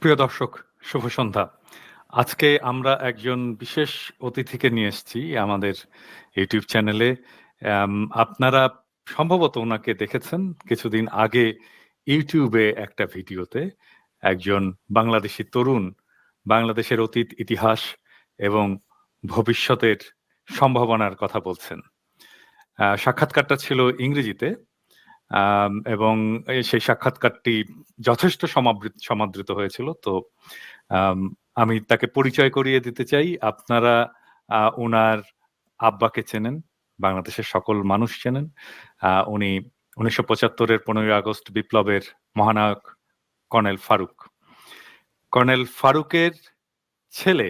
প্রিয় দর্শক, শুভ সন্ধ্যা। আজকে আমরা একজন বিশেষ অতিথিকে নিয়ে এসেছি আমাদের ইউটিউব চ্যানেলে। আপনারা সম্ভবত ওনাকে দেখেছেন কিছুদিন আগে ইউটিউবে একটা ভিডিওতে। একজন বাংলাদেশী তরুণ বাংলাদেশের অতীত, ইতিহাস এবং ভবিষ্যতের সম্ভাবনার কথা বলছেন। সাক্ষাৎকারটা ছিল ইংরেজিতে এবং সেই সাক্ষাৎকারটি যথেষ্ট সমাদৃত হয়েছিল। তো আমি তাকে পরিচয় করিয়ে দিতে চাই। আপনারা ওনার আব্বাকে চেনেন, বাংলাদেশের সকল মানুষ চেনেন। উনি 1975-এর 15ই আগস্ট বিপ্লবের মহানায়ক কর্নেল ফারুক। কর্নেল ফারুকের ছেলে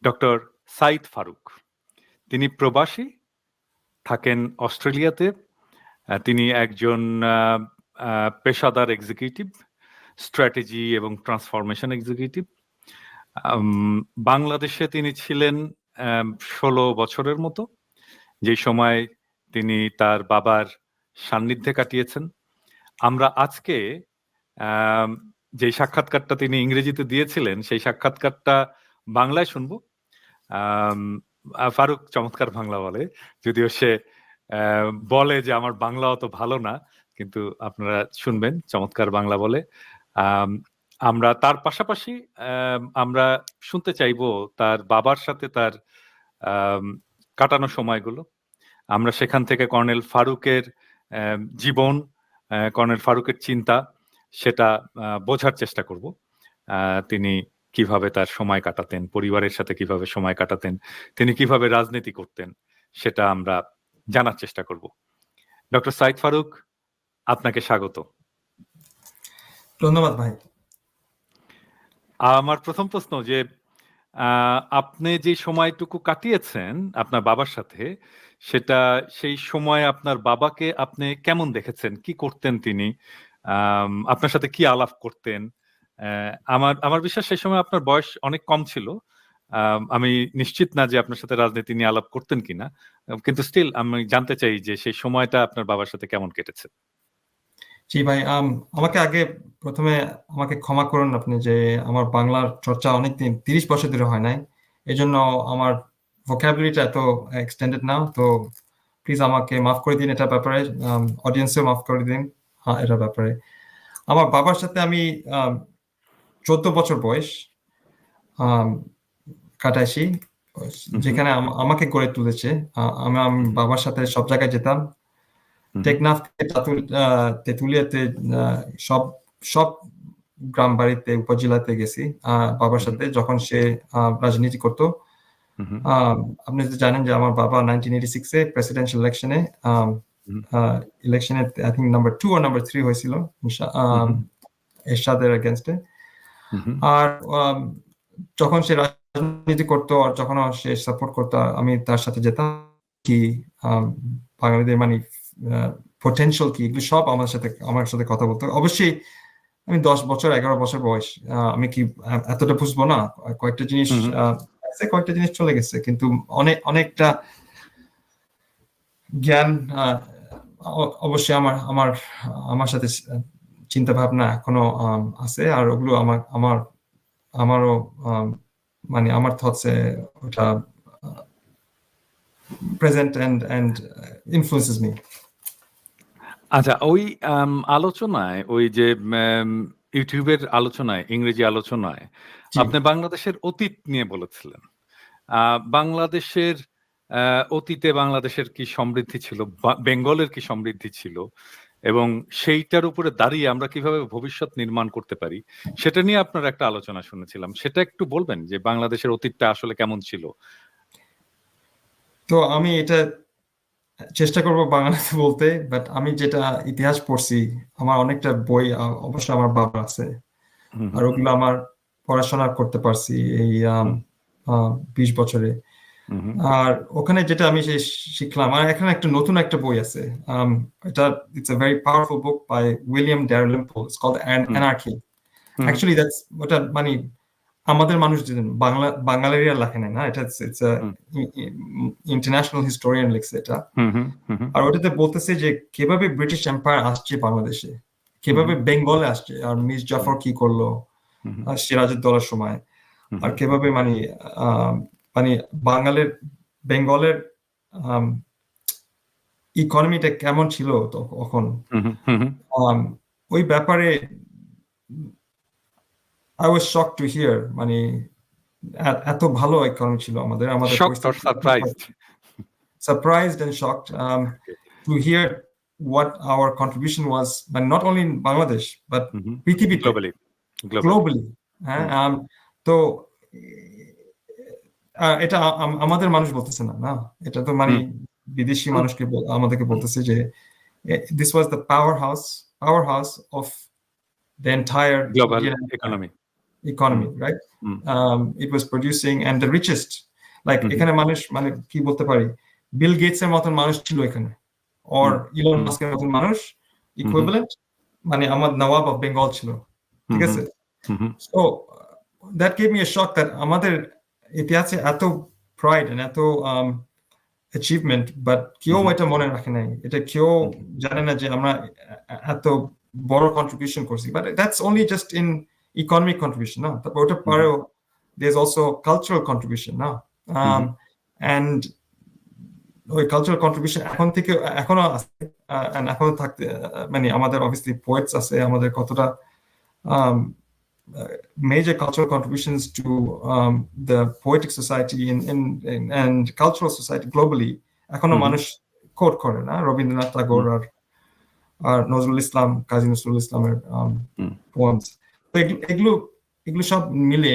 ডক্টর সাইদ ফারুক। তিনি প্রবাসী, থাকেন অস্ট্রেলিয়াতে। তিনি একজন পেশাদার এক্সিকিউটিভ, স্ট্র্যাটেজি এবং ট্রান্সফরমেশন এক্সিকিউটিভ। বাংলাদেশে তিনি ছিলেন 16 বছরের মতো, যে সময় তিনি তার বাবার সান্নিধ্যে কাটিয়েছেন। আমরা আজকে যে সাক্ষাৎকারটা তিনি ইংরেজিতে দিয়েছিলেন সেই সাক্ষাৎকারটা বাংলায় শুনবো। ফারুক চমৎকার বাংলা বলে, যদিও সে বলে যে আমার বাংলা অত ভালো না, কিন্তু আপনারা শুনবেন চমৎকার বাংলা বলে। আমরা তার পাশাপাশি আমরা শুনতে চাইবো তার বাবার সাথে তার কাটানো সময়গুলো। আমরা সেখান থেকে কর্নেল ফারুকের জীবন, কর্নেল ফারুকের চিন্তা, সেটা বোঝার চেষ্টা করব। তিনি কিভাবে তার সময় কাটাতেন, পরিবারের সাথে কিভাবে সময় কাটাতেন, তিনি কিভাবে রাজনীতি করতেন, সেটা আমরা জানার চেষ্টা করব। ডক্টর সাইদ ফারুক, আপনাকে স্বাগত। ধন্যবাদ ভাই। আমার প্রথম প্রশ্ন যে আপনি যে সময়টুকু কাটিয়েছেন আপনার বাবার সাথে, সেটা সেই সময় আপনার বাবাকে আপনি কেমন দেখেছেন? কি করতেন তিনি? আপনার সাথে কি আলাপ করতেন? আমার বিশ্বাস সেই সময় আপনার বয়স অনেক কম ছিল। আমি নিশ্চিত না যে আপনার সাথে রাজনীতি নিয়ে আলাপ করতেন কিনা, কিন্তু স্টিল আমি জানতে চাই যে সেই সময়টা আপনার বাবার সাথে কেমন কেটেছে। জি ভাই, আমাকে আগে প্রথমে আমাকে ক্ষমা করুন আপনি, যে আমার বাংলার চর্চা অনেকদিন 30 বছর ধরে হয় নাই, এজন্য আমার ভোকাবুলারিটা এত এক্সটেন্ডেড না। তো প্লিজ আমাকে মাফ করে দিন এটা ব্যাপারে, অডিয়েন্সেও মাফ করে দিন এটা ব্যাপারে। আমার বাবার সাথে আমি 14 বছর বয়স কাটাইছি, যেখানে আমাকে গড়ে তুলেছে। আমি বাবার সাথে সব জায়গায় যেতাম, টেকনাফ থেকে তেঁতুলিয়াতে, সব সব গ্রাম বাড়িতে, উপজেলাতে গেছি বাবার সাথে, যখন সে রাজনীতি করতো। আপনি তো জানেন যে আমার বাবা 1986-এ প্রেসিডেন্সিয়াল ইলেকশনে আই থিঙ্ক নাম্বার 2 আর নাম্বার 3 হয়েছিল এরশাদের এগেইনস্টে। আর যখন সে রাজনীতি করতো আর যখন সে সাপোর্ট করতো, আমি তার সাথে যেতাম, কি বাঙালিদের মানে পটেনশিয়াল কি, এগুলো সব আমার সাথে কথা বলতো। অবশ্যই আমি 10 বছর 11 বছর বয়স, আমি কি এতটা বুঝবো না? কয়েকটা জিনিস চলে গেছে, কিন্তু অনেকটা জ্ঞান অবশ্যই আমার সাথে চিন্তা ভাবনা এখনো আছে, আর ওগুলো আমারও মানে আমার থটসে ওটা প্রেজেন্ট এন্ড ইনফ্লুয়েন্সেস মি। আচ্ছা, ওই আলোচনায়, ওই যে ইউটিউবের আলোচনায়, ইংরেজি আলোচনায় আপনি বাংলাদেশের অতীত নিয়ে বলেছিলেন। বাংলাদেশের অতীতে বাংলাদেশের কি সমৃদ্ধি ছিল, বেঙ্গলের কি সমৃদ্ধি ছিল, এবং সেইটার উপরে দাঁড়িয়ে আমরা কিভাবে ভবিষ্যৎ নির্মাণ করতে পারি, সেটা নিয়ে আপনার একটা আলোচনা শুনেছিলাম। সেটা একটু বলবেন যে বাংলাদেশের অতীতটা আসলে কেমন ছিল? তো আমি এটা চেষ্টা করবো বাংলাতে বলতে, বাট আমি যেটা ইতিহাস পড়ছি, আমার অনেকটা বই অবশ্য আমার বাবা আছে, আর ওগুলো আমার পড়াশোনা করতে পারছি এই 20 বছরে। আর ওখানে যেটা আমি শিখলাম, আর এখানে একটা নতুন একটা বই আছে, এটা it's a very powerful book by William Dalrymple, it's called anarchy. Actually ওটা মানে আমাদের মানুষ বাঙালিরা লেখে না, এটা ইটস ইন্টারন্যাশনাল হিস্টোরিয়ান লিখছে এটা। আর ওটাতে বলতেছে যে কিভাবে ব্রিটিশ এম্পায়ার আসছে বাংলাদেশে, কিভাবে বেঙ্গলে আসছে, আর মির্জা জাফর কি করলো, হুম, সিরাজউদ্দৌলার সময়, হুম, আর কিভাবে মানে বেঙ্গলের ইকোনমিটা কেমন ছিল তখন, হুম, হুম, হুম। ওই ব্যাপারে I was shocked two here, মানে এত ভালো ইকোনমি ছিল আমাদের Shocked or পরিস্থিতি এত ভালো। surprised? Surprised and shocked to hear what our contribution was, but not only in Bangladesh, but হুম, হুম। পৃথিবীতে, Globally. Globally. globally. হ্যাঁ, হুম, তো এটা আমাদের মানুষ বলতেছে না, না, এটা তো মানে হুম, বিদেশি হুম, মানুষকে আমাদেরকে হুম, বলতেছে যে this was the powerhouse of the entire Global Indian economy. Hmm, economy, right? Hmm, It was producing and the richest, like হুম, এখানে মানুষ, মানে কি বলতে পারি, বিল গেটস এর মতন মানুষ ছিল এখানে, or হুম, ইলন হুম, মাস্কের মতন মানুষ হুম, হুম, equivalent, মানে আমার নওয়াব অফ বেঙ্গল ছিল, হুম, ঠিক হুম, আছে? হুম, So that gave me a shock that আমাদের ইতিহাসে এত pride and এত achievement, but কেউ হুম, এটা মনে রাখে নাই, এটা কেউ হুম, জানে না যে আমরা এত বড় কন্ট্রিবিউশন করছি, but that's only just in economic contribution, না, তারপর ওটা হুম, পরেও there's also cultural contribution, না, হুম, and ওই কালচারাল কন্ট্রিবিউশন এখনো আছে, and এখনো থাকতে, মানে আমাদের obviously poets আছে, আমাদের কতটা um, major cultural contributions to the poetic society and cultural society globally এখনো হুম, মানুষ কোট করে, না, রবীন্দ্রনাথ হুম, ঠাকুর আর নজরুল ইসলাম, কাজী নজরুল ইসলামের হুম, poems। তো এগুলো এগুলো সব মিলে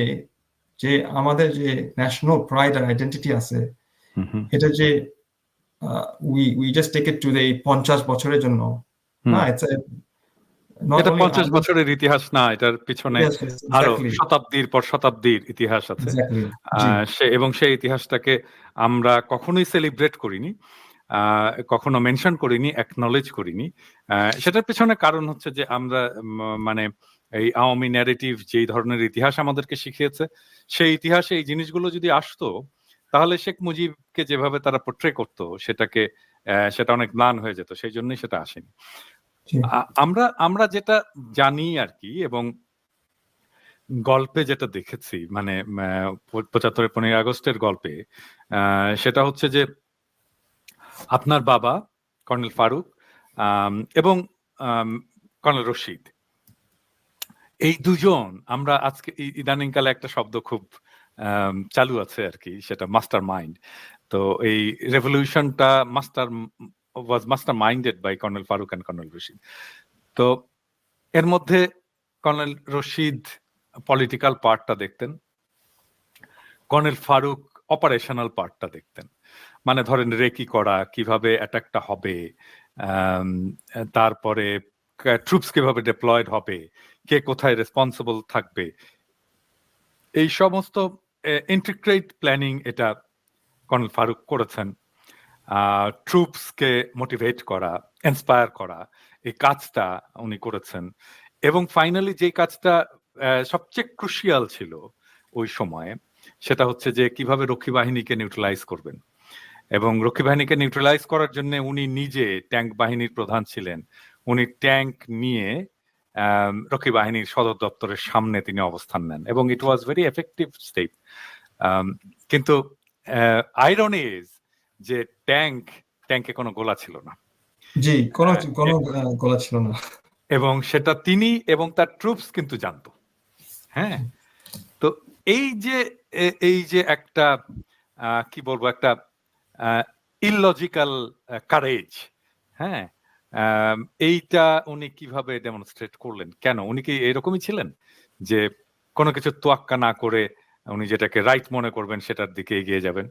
যে আমাদের যে ন্যাশনাল প্রাইড আর আইডেন্টিটি আছে, হুম, হুম, এটা যে we just take it to the 50 বছরের জন্য, না, হুম। it's not এটা only 50 বছরের ইতিহাস না, এটার পিছনে yes, yes, আরো exactly, শতাব্দীর পর শতাব্দীর ইতিহাস আছে। exactly, জি, এবং সেই ইতিহাসটাকে আমরা কখনোই সেলিব্রেট করিনি, কখনো মেনশন করিনি, অ্যাকনলেজ করিনি। সেটার পেছনে কারণ হচ্ছে যে আমরা মানে এই আওয়ামী ন্যারেটিভ যেই ধরনের ইতিহাস আমাদেরকে শিখিয়েছে, সেই ইতিহাসে এই জিনিসগুলো যদি আসতো, তাহলে শেখ মুজিবকে যেভাবে তারা পোট্রে করতো সেটা অনেক ম্লান হয়ে যেত। সেই জন্যই সেটা আসেনি। জি, আমরা আমরা যেটা জানি আরকি, এবং গল্পে যেটা দেখেছি, মানে ৭৫ ১৫ আগস্টের গল্পে, সেটা হচ্ছে যে আপনার বাবা কর্নেল ফারুক এবং আম কর্নেল রশিদ, এই দুজন, আমরা আজকে ইদানিংকালে একটা শব্দ খুব চালু আছে আরকি, সেটা মাস্টার মাইন্ড। তো এই রেভলিউশনটা master minded by colonel Farooq and colonel Rashid. তো এর মধ্যে কর্নেল রশিদ পলিটিক্যাল পার্টটা দেখতেন, কর্নেল ফারুক অপারেশনাল পার্টটা দেখতেন। মানে ধরেন রেকি করা, কিভাবে অ্যাটাকটা হবে, আম তারপরে ট্রুপস কিভাবে ডিপ্লয়েড হবে, কে কোথায় রেসপন্সিবল থাকবে। এই সমস্ত ইন্টিগ্রেট প্ল্যানিং এটা কর্নেল ফারুক করেছেন। ট্রুপসকে মোটিভেট করা, ইন্সপায়ার করা, এই কাজটা উনি করেছেন। এবং ফাইনালি যে কাজটা সবচেয়ে ক্রুশিয়াল ছিল ওই সময়ে, সেটা হচ্ছে যে কিভাবে রক্ষী বাহিনীকে নিউট্রালাইজ করবেন। এবং রক্ষী বাহিনীকে নিউট্রালাইজ করার জন্য উনি নিজে ট্যাঙ্ক বাহিনীর প্রধান ছিলেন। উনি ট্যাঙ্ক নিয়ে রক্ষী বাহিনীর সদর দপ্তরের সামনে তিনি অবস্থান নেন, এবং ইট ওয়াজ ভেরি এফেক্টিভ স্টেপ। কিন্তু আইরনি ইজ যে ট্যাঙ্কে কোনো গোলা ছিল না, জি, কোনো আহ, কোনো এ- গলা ছিল না, এবং সেটা তিনি এবং তার ট্রুপস কিন্তু জানতো। হ্যাঁ, তো এই যে একটা কি বলবো, একটা ইললজিক্যাল কারেজ, হ্যাঁ, এইটা উনি কিভাবে ডেমনস্ট্রেট করলেন? কেন উনি কি এরকমই ছিলেন যে কোনো কিছু তোয়াক্কা না করে উনি যেটাকে রাইট মনে করবেন সেটার দিকে এগিয়ে যাবেন?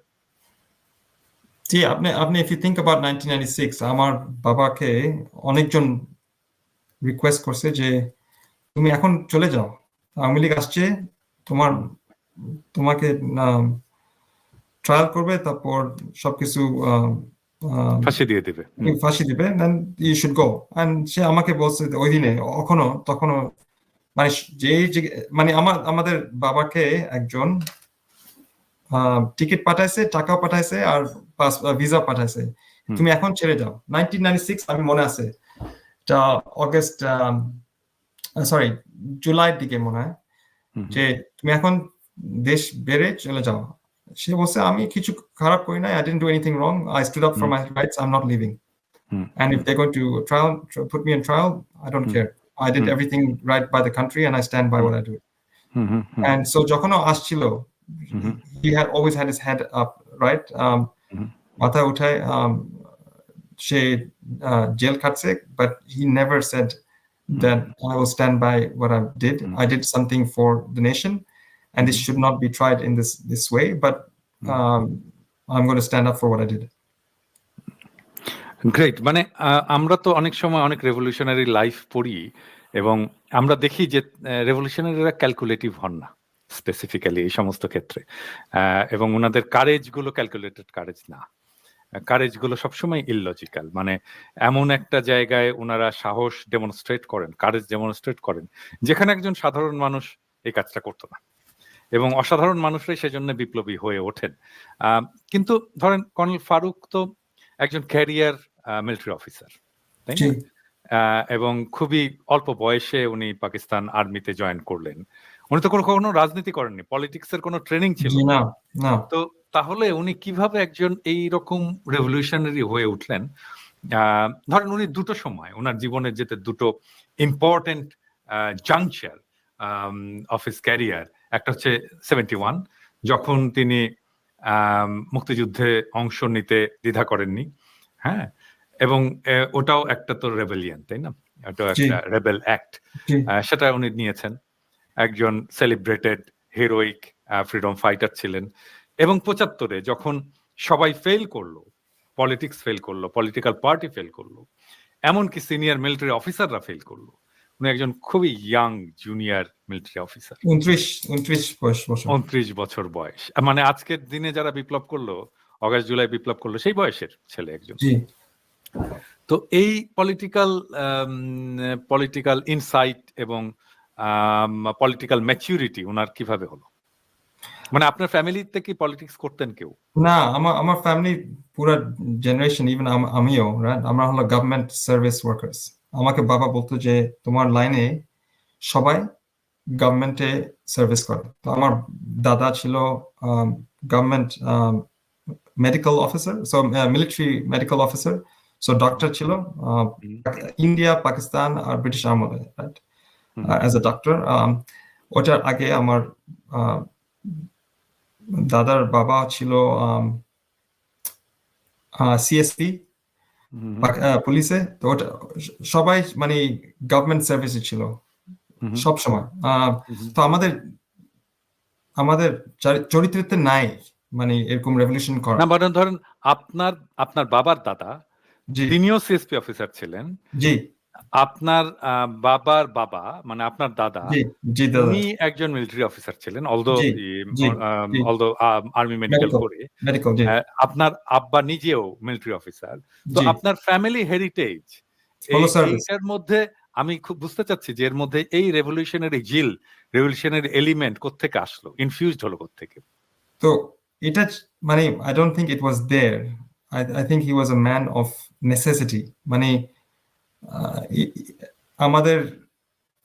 জি, আপনি if you think about 1996, আমার বাবাকে অনেকজন রিকোয়েস্ট করছে যে তুমি এখন চলে যাও, আওয়ামী লীগ আসছে, তোমার হুম, তোমাকে ট্রায়াল করবে, তারপর সবকিছু ফাঁসি দিয়ে দিবে। হুম, ফাঁসি দিবে, then you should go. And সে আমাকে বলছে ওই দিনে, তখনও মানে মানে আমাদের বাবাকে একজন টিকিট পাঠাইছে, টাকাও পাঠাইছে, আর ভিসা পাঠাইছে, হুম, তুমি এখন ছেড়ে যাও। 1996, আমি মনে আছে, এটা অগস্ট, সরি, জুলাইয়ের দিকে মনে হয়, হুম, যে তুমি এখন দেশ বেড়ে চলে যাও। সে বলছে আমি কিছু খারাপ করি নাই, I didn't do anything wrong, I stood up for hmm, my rights, I'm not leaving. Hmm, And if hmm, they're going to put me in trial, I don't hmm, care. I did hmm, everything right by the country and I stand by hmm, what I do. Hmm, hmm, hmm, And so যখন ও আসছিল, হুম, he had always had his head up, right? হুম, মাথা উঠায় সে jail খাটছে, but he never said হুম, that I will stand by what I did. হুম, I did something for the nation, and this হুম, should not be tried in this way. But হুম। I'm going to stand up for what I did. Great. মানে আমরা তো অনেক সময় অনেক revolutionary life পড়ি এবং আমরা দেখি যে রেভলিউশনারিরা ক্যালকুলেটিভ হন না স্পেসিফিক্যালি এই সমস্ত ক্ষেত্রে, এবং ওনাদের কারেজ গুলো ক্যালকুলেটেড কারেজ না, কারেজ গুলো সবসময় ইললজিক্যাল। মানে এমন একটা জায়গায় ওনারা সাহস ডেমনস্ট্রেট করেন, কারেজ ডেমনস্ট্রেট করেন, যেখানে একজন সাধারণ মানুষ এই কাজটা করতো না, এবং অসাধারণ মানুষরাই সেজন্য বিপ্লবী হয়ে ওঠেন। কিন্তু ধরেন কর্নেল ফারুক তো একজন ক্যারিয়ার মিলিটারি অফিসার, তাই জি, না? এবং খুবই অল্প বয়সে উনি পাকিস্তান আর্মিতে জয়েন করলেন। উনি তো কখনো রাজনীতি করেননি, পলিটিক্সের কোনো ট্রেনিং ছিল জি, না। না, না। তো তাহলে উনি কিভাবে একজন এইরকম রেভলিউশনারি হয়ে উঠলেন? ধরেন উনি দুটো সময় ওনার জীবনের যেতে দুটো important juncture of his career, একটা হচ্ছে 71, যখন তিনি মুক্তিযুদ্ধে অংশ নিতে দ্বিধা করেননি, হ্যাঁ, এবং ওটাও একটা তো রেবেলিয়ন, তাই না? ওটাও জি, একটা রেবেল অ্যাক্ট, জি, সেটা উনি নিয়েছেন। একজন সেলিব্রেটেড হিরোইক ফ্রিডম ফাইটার ছিলেন, এবং 75-এ যখন সবাই ফেল করলো, পলিটিক্স ফেল করলো, পলিটিক্যাল পার্টি ফেল করলো, এমনকি সিনিয়র মিলিটারি অফিসাররা ফেল করলো, উনি একজন খুবই ইয়াং জুনিয়র মিলিটারি অফিসার, 29 বছর। 29 বছর বয়স। মানে আজকের দিনে যারা বিপ্লব করলো, অগাস্ট জুলাই বিপ্লব করলো, সেই বয়সের ছেলে একজন। জি, তো এই পলিটিক্যাল ইনসাইট এবং পলিটিক্যাল ম্যাচুরিটি ওনার কিভাবে হলো? মানে আপনার ফ্যামিলিতে কি পলিটিক্স করতেন কেউ? না, আমার ফ্যামিলি পুরা জেনারেশন, ইভেন আমিও, রাইট, আমরা হলো গভর্নমেন্ট সার্ভিস ওয়ার্কার্স। আমাকে বাবা বলতো যে তোমার লাইনে সবাই গভর্নমেন্টে সার্ভিস করে। তো আমার দাদা ছিল government medical officer, so military medical officer, so doctor ছিল হুম, ইন্ডিয়া, পাকিস্তান আর ব্রিটিশ আমলে, right, hmm, as a doctor. ওটার আগে আমার দাদার বাবা ছিল সিএসপি হুম, পুলিশে। তো ওটা সবাই মানে গভর্নমেন্ট সার্ভিসে ছিল হুম, সব সময়। হুম। তো আমাদের আমাদের চরিত্রতে নাই মানে এরকম রেভলিউশন করা। না, মানে ধরেন আপনার আপনার বাবার দাদা, জি, তিনিও সিএসপি অফিসার ছিলেন। জি, আপনার বাবার বাবা মানে আপনার দাদা, জি, জি দাদা, উনি একজন মিলিটারি অফিসার ছিলেন, অলদো জি, জি, জি, অলদো আর্মি মেডিকেল মেডিকেল, করে। মেডিকেল, জি, আপনার আব্বা নিজেও মিলিটারি অফিসার। তো জি, আপনার ফ্যামিলি হেরিটেজ হলো সার্ভিস। এইটার মধ্যে আমি খুব বুঝতে চাচ্ছি যে এর মধ্যে এই রেভলিউশনারি জিল, রেভলিউশনারি এলিমেন্ট কোত্থেকে আসলো, ইনফিউজড হলো কোত্থেকে? তো এটা মানে I don't think it was there. I think he was a man of necessity. মানে আমাদের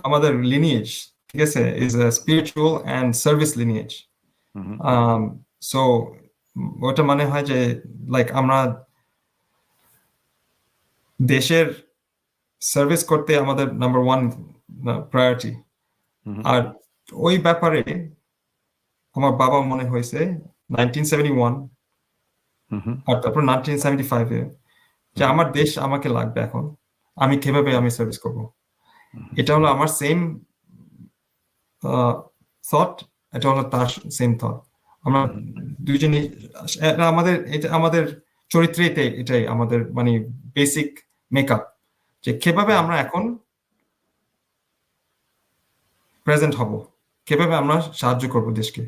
আমাদের লিনিয়েজ, ঠিক আছে, is a spiritual and service lineage. Hmm, so ওটা মানে হয় যে লাইক আমরা দেশের সার্ভিস করতে আমাদের নাম্বার ওয়ান প্রায়োরিটি। হুম, আর ওই ব্যাপারে আমার বাবা মনে হয়েছে 1971 হুম, হুম, আর তারপর 1975 এ যে হুম, আমার দেশ আমাকে লাগবে এখন, আমি কিভাবে আমি সার্ভিস করব। এটা হলো আমার সেম থট, এটা হলো তার সেম থট। আমরা হুম, দুইজনই এটা আমাদের চরিত্রে এটাই আমাদের মানে বেসিক মেকআপ, যে কিভাবে হুম। আমরা এখন প্রেজেন্ট হব, কিভাবে আমরা সাহায্য করব দেশকে।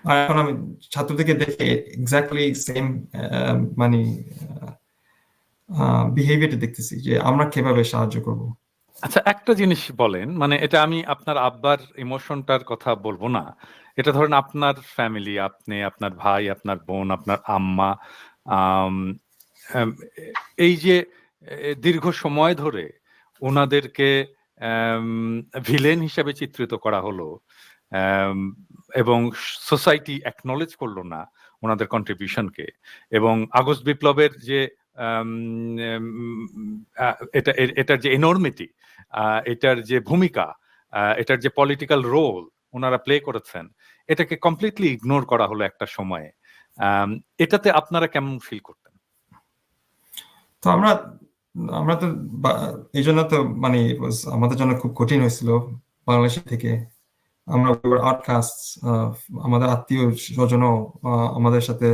আর এখন আমি ছাত্রদেরকে দেখে এক্স্যাক্টলি সেম মানে বিহেভিয়ারটা দেখতেছি যে আমরা কিভাবে সাহায্য করব। আচ্ছা, একটা জিনিস বলেন, মানে এটা আমি আপনার আব্বার ইমোশনটার কথা বলবো না। এটা ধরেন আপনার ফ্যামিলি, আপনি, আপনার ভাই, আপনার বোন, আপনার আম্মা, আম এম এই যে দীর্ঘ সময় ধরে উনাদেরকে ভিলেন হিসেবে চিত্রিত করা হলো। আম, এবং সোসাইটি অ্যাকনলেজ করলো না ওনাদের কন্ট্রিবিউশনকে। এবং আগস্ট বিপ্লবের যে আম, এটার যে এনর্মিটি, এটার যে ভূমিকা, এটার যে পলিটিক্যাল রোল ওনারা প্লে করেছেন, এটাকে কমপ্লিটলি ইগনোর করা হলো একটা সময়ে। এটাতে আপনারা কেমন ফিল করতেন? তো আমরা আমরা তো এই জন্য তো মানে আমাদের জন্য খুব কঠিন হয়েছিল বাংলাদেশ থেকে। আমরা আউটকাস্ট, আমাদের আত্মীয় স্বজনও আমাদের সাথে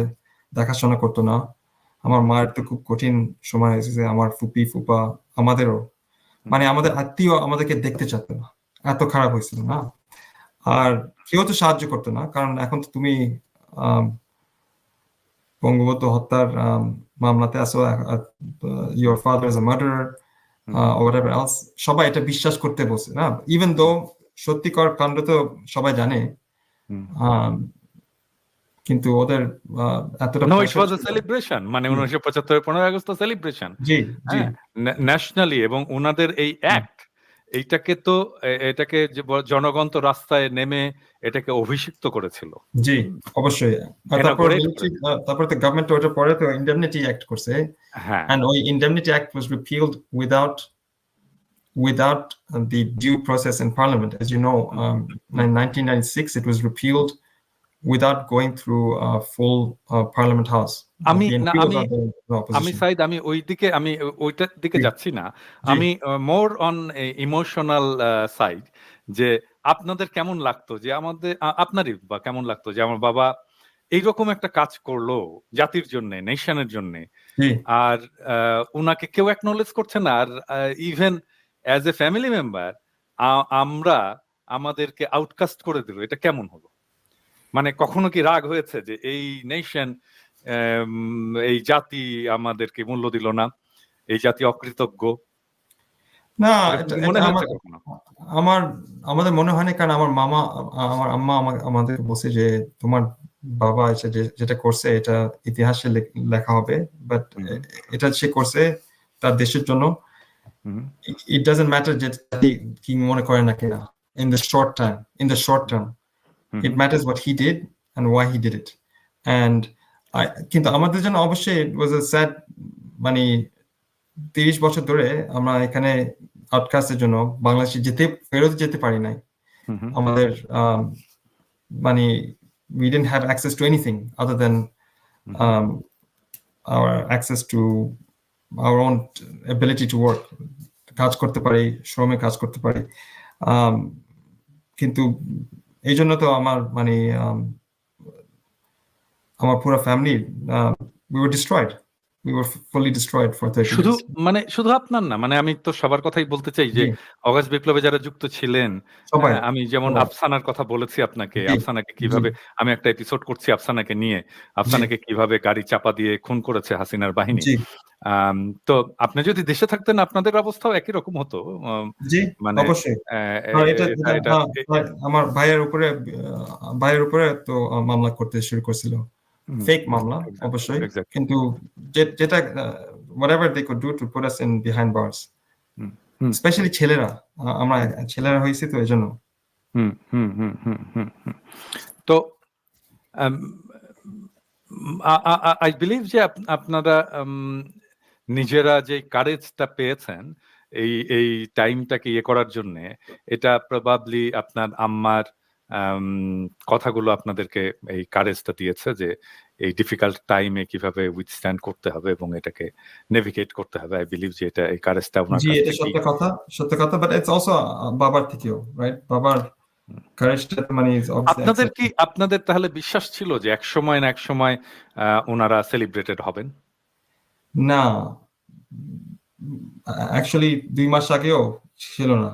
দেখাশোনা করতো না। আমার মায়ের তো খুব কঠিন সময় হয়েছে, যে আমার ফুপি ফুপা আমাদেরও, মানে আমাদের আত্মীয় আমাদেরকে দেখতে চাইতো না, এত খারাপ হয়েছিল না। আর কেউ তো সাহায্য করতো না, কারণ এখন তো তুমি বঙ্গবন্ধু হত্যার মামলাতে আছো, your father is a murderer or whatever else, সবাই এটা বিশ্বাস করতে বসে না, ইভেন দো সত্যিকার কাণ্ড তো সবাই জানে। আম, কিন্তু ওদের এতটা নো, ইট প্রেশার ওয়াজ আ ছিল। সেলিব্রেশন, মানে জি 1975 15 আগস্ট সেলিব্রেশন, জি জি হ্যাঁ, ন্যাশনালি। এবং ওনাদের এই অ্যাক্ট, এইটাকে তো এটাকে যে জনগণ তো রাস্তায় নেমে এটাকে অভিষিক্ত করেছিল। জি, অবশ্যই। আর তারপর এনাগোরেট মিলিটারি, করেছিল। তারপর তো গভর্নমেন্ট ওটার পরে তো ইন্ডেমনিটি অ্যাক্ট করছে, হ্যাঁ, and ওই indemnity act was repealed without the due process in parliament, as you know. In 1996 it was repealed without going through a full parliament house. আমি না BNP was আমি not the আমি opposition. Saeed, আমি ওই দিকে, আমি ওইটার দিকে জি যাচ্ছি না। জি আমি মোর অন ইমোশনাল সাইড, যে আপনাদের কেমন লাগতো, যে আমাদের আপনারই বা কেমন লাগতো যে আমার বাবা এইরকম একটা কাজ করলো জাতির জন্য, নেশনের জন্য, জি আর উনাকে কেউ অ্যাকনলেজ করছে না। আর even as a family member আমরা, আমাদেরকে আউটকাস্ট করে দিল, এটা কেমন হলো? মানে কখনো কি রাগ হয়েছে যে এই নেশন, এই জাতি আমাদেরকে মূল্য দিল না, এই জাতি অকৃতজ্ঞ, না, এরকম এটা কি এটা মনে হয়েছে আমার কখনো? আমার আমাদের মনে হয় না, কারণ আমার মামা, আমার আম্মা আমাদের বলছে যে তোমার বাবা এসে যেটা করছে এটা ইতিহাসে লেখা হবে, বাট হুম, এটা সে করছে তার দেশের জন্য। হুম, ইট ডাজন্ট ম্যাটার যে কি মনে করে না কিনা, in the short term hmm, it matters what he did and why he did it. And কিন্তু আমাদের জন্য অবশ্যই it was a sad, মানে 30 বছর ধরে আমরা এখানে আউটকাস্টের জন্য বাংলাদেশে ফেরত যেতে পারি নাই। হুম, হুম, আমাদের মানে we didn't have access to anything other than hmm. um, our access to our own ability to work, কাজ করতে পারি, শ্রমে কাজ করতে পারি। um, কিন্তু এই জন্য তো আমার মানে আমার পুরো family, we were destroyed, we were fully destroyed for 30 শুধু years. মানে শুধু আপনার না, মানে আমি তো সবার কথাই বলতে চাই যে জি অগাস্ট বিপ্লবে যারা যুক্ত ছিলেন, সবাই হ্যাঁ, আমি যেমন সবাই আফসানার কথা বলেছি আপনাকে, জি আফসানাকে জি কিভাবে, আমি একটা এপিসোড করছি আফসানাকে নিয়ে, জি আফসানাকে কিভাবে গাড়ি চাপা দিয়ে খুন করেছে হাসিনার বাহিনী। জি তো আপনি যদি দেশে থাকতেন আপনাদের অবস্থাও একই রকম হতো। জি মানে অবশ্যই। আহ, আর এ- এটা এটা এটা এটা আমার ভাইয়ের উপরে তো মামলা করতে শুরু করছিল, ফেক মামলা অবশ্যই। এক্স্যাক্টলি। কিন্তু যেটা whatever they could do to put us in behind bars, hmm, hmm, specially ছেলেরা, আমরা হুম, ছেলেরা হয়েছি তো এই জন্য। হুম, হুম, হুম, হুম, হুম, হুম। তো আই বিলিভ যে আপনারা নিজেরা যে কারেজটা পেয়েছেন এই এই টাইমটাকে ইয়ে করার জন্য, এটা প্রবাবলি আপনার আম্মার আম, কথাগুলো আপনাদেরকে এই কারেজটা দিয়েছে, যে এই ডিফিকাল্ট টাইমে কিভাবে উইথস্ট্যান্ড করতে হবে এবং এটাকে নেভিগেট করতে হবে। আই বিলিভ যে এটা, এই কারেজটা ওনার জি, কাছ এটা থেকেই। সত্য কথা, বাট ইটস অলসো বাবার থেকেও, রাইট? বাবার কারেজটা মানে is obviously কি accepted. আপনাদের তাহলে বিশ্বাস ছিল যে এক সময় না এক সময় ওনারা সেলিব্রেটেড হবেন? না, অ্যাকচুয়ালি 2 মাস আগেও ছিল না,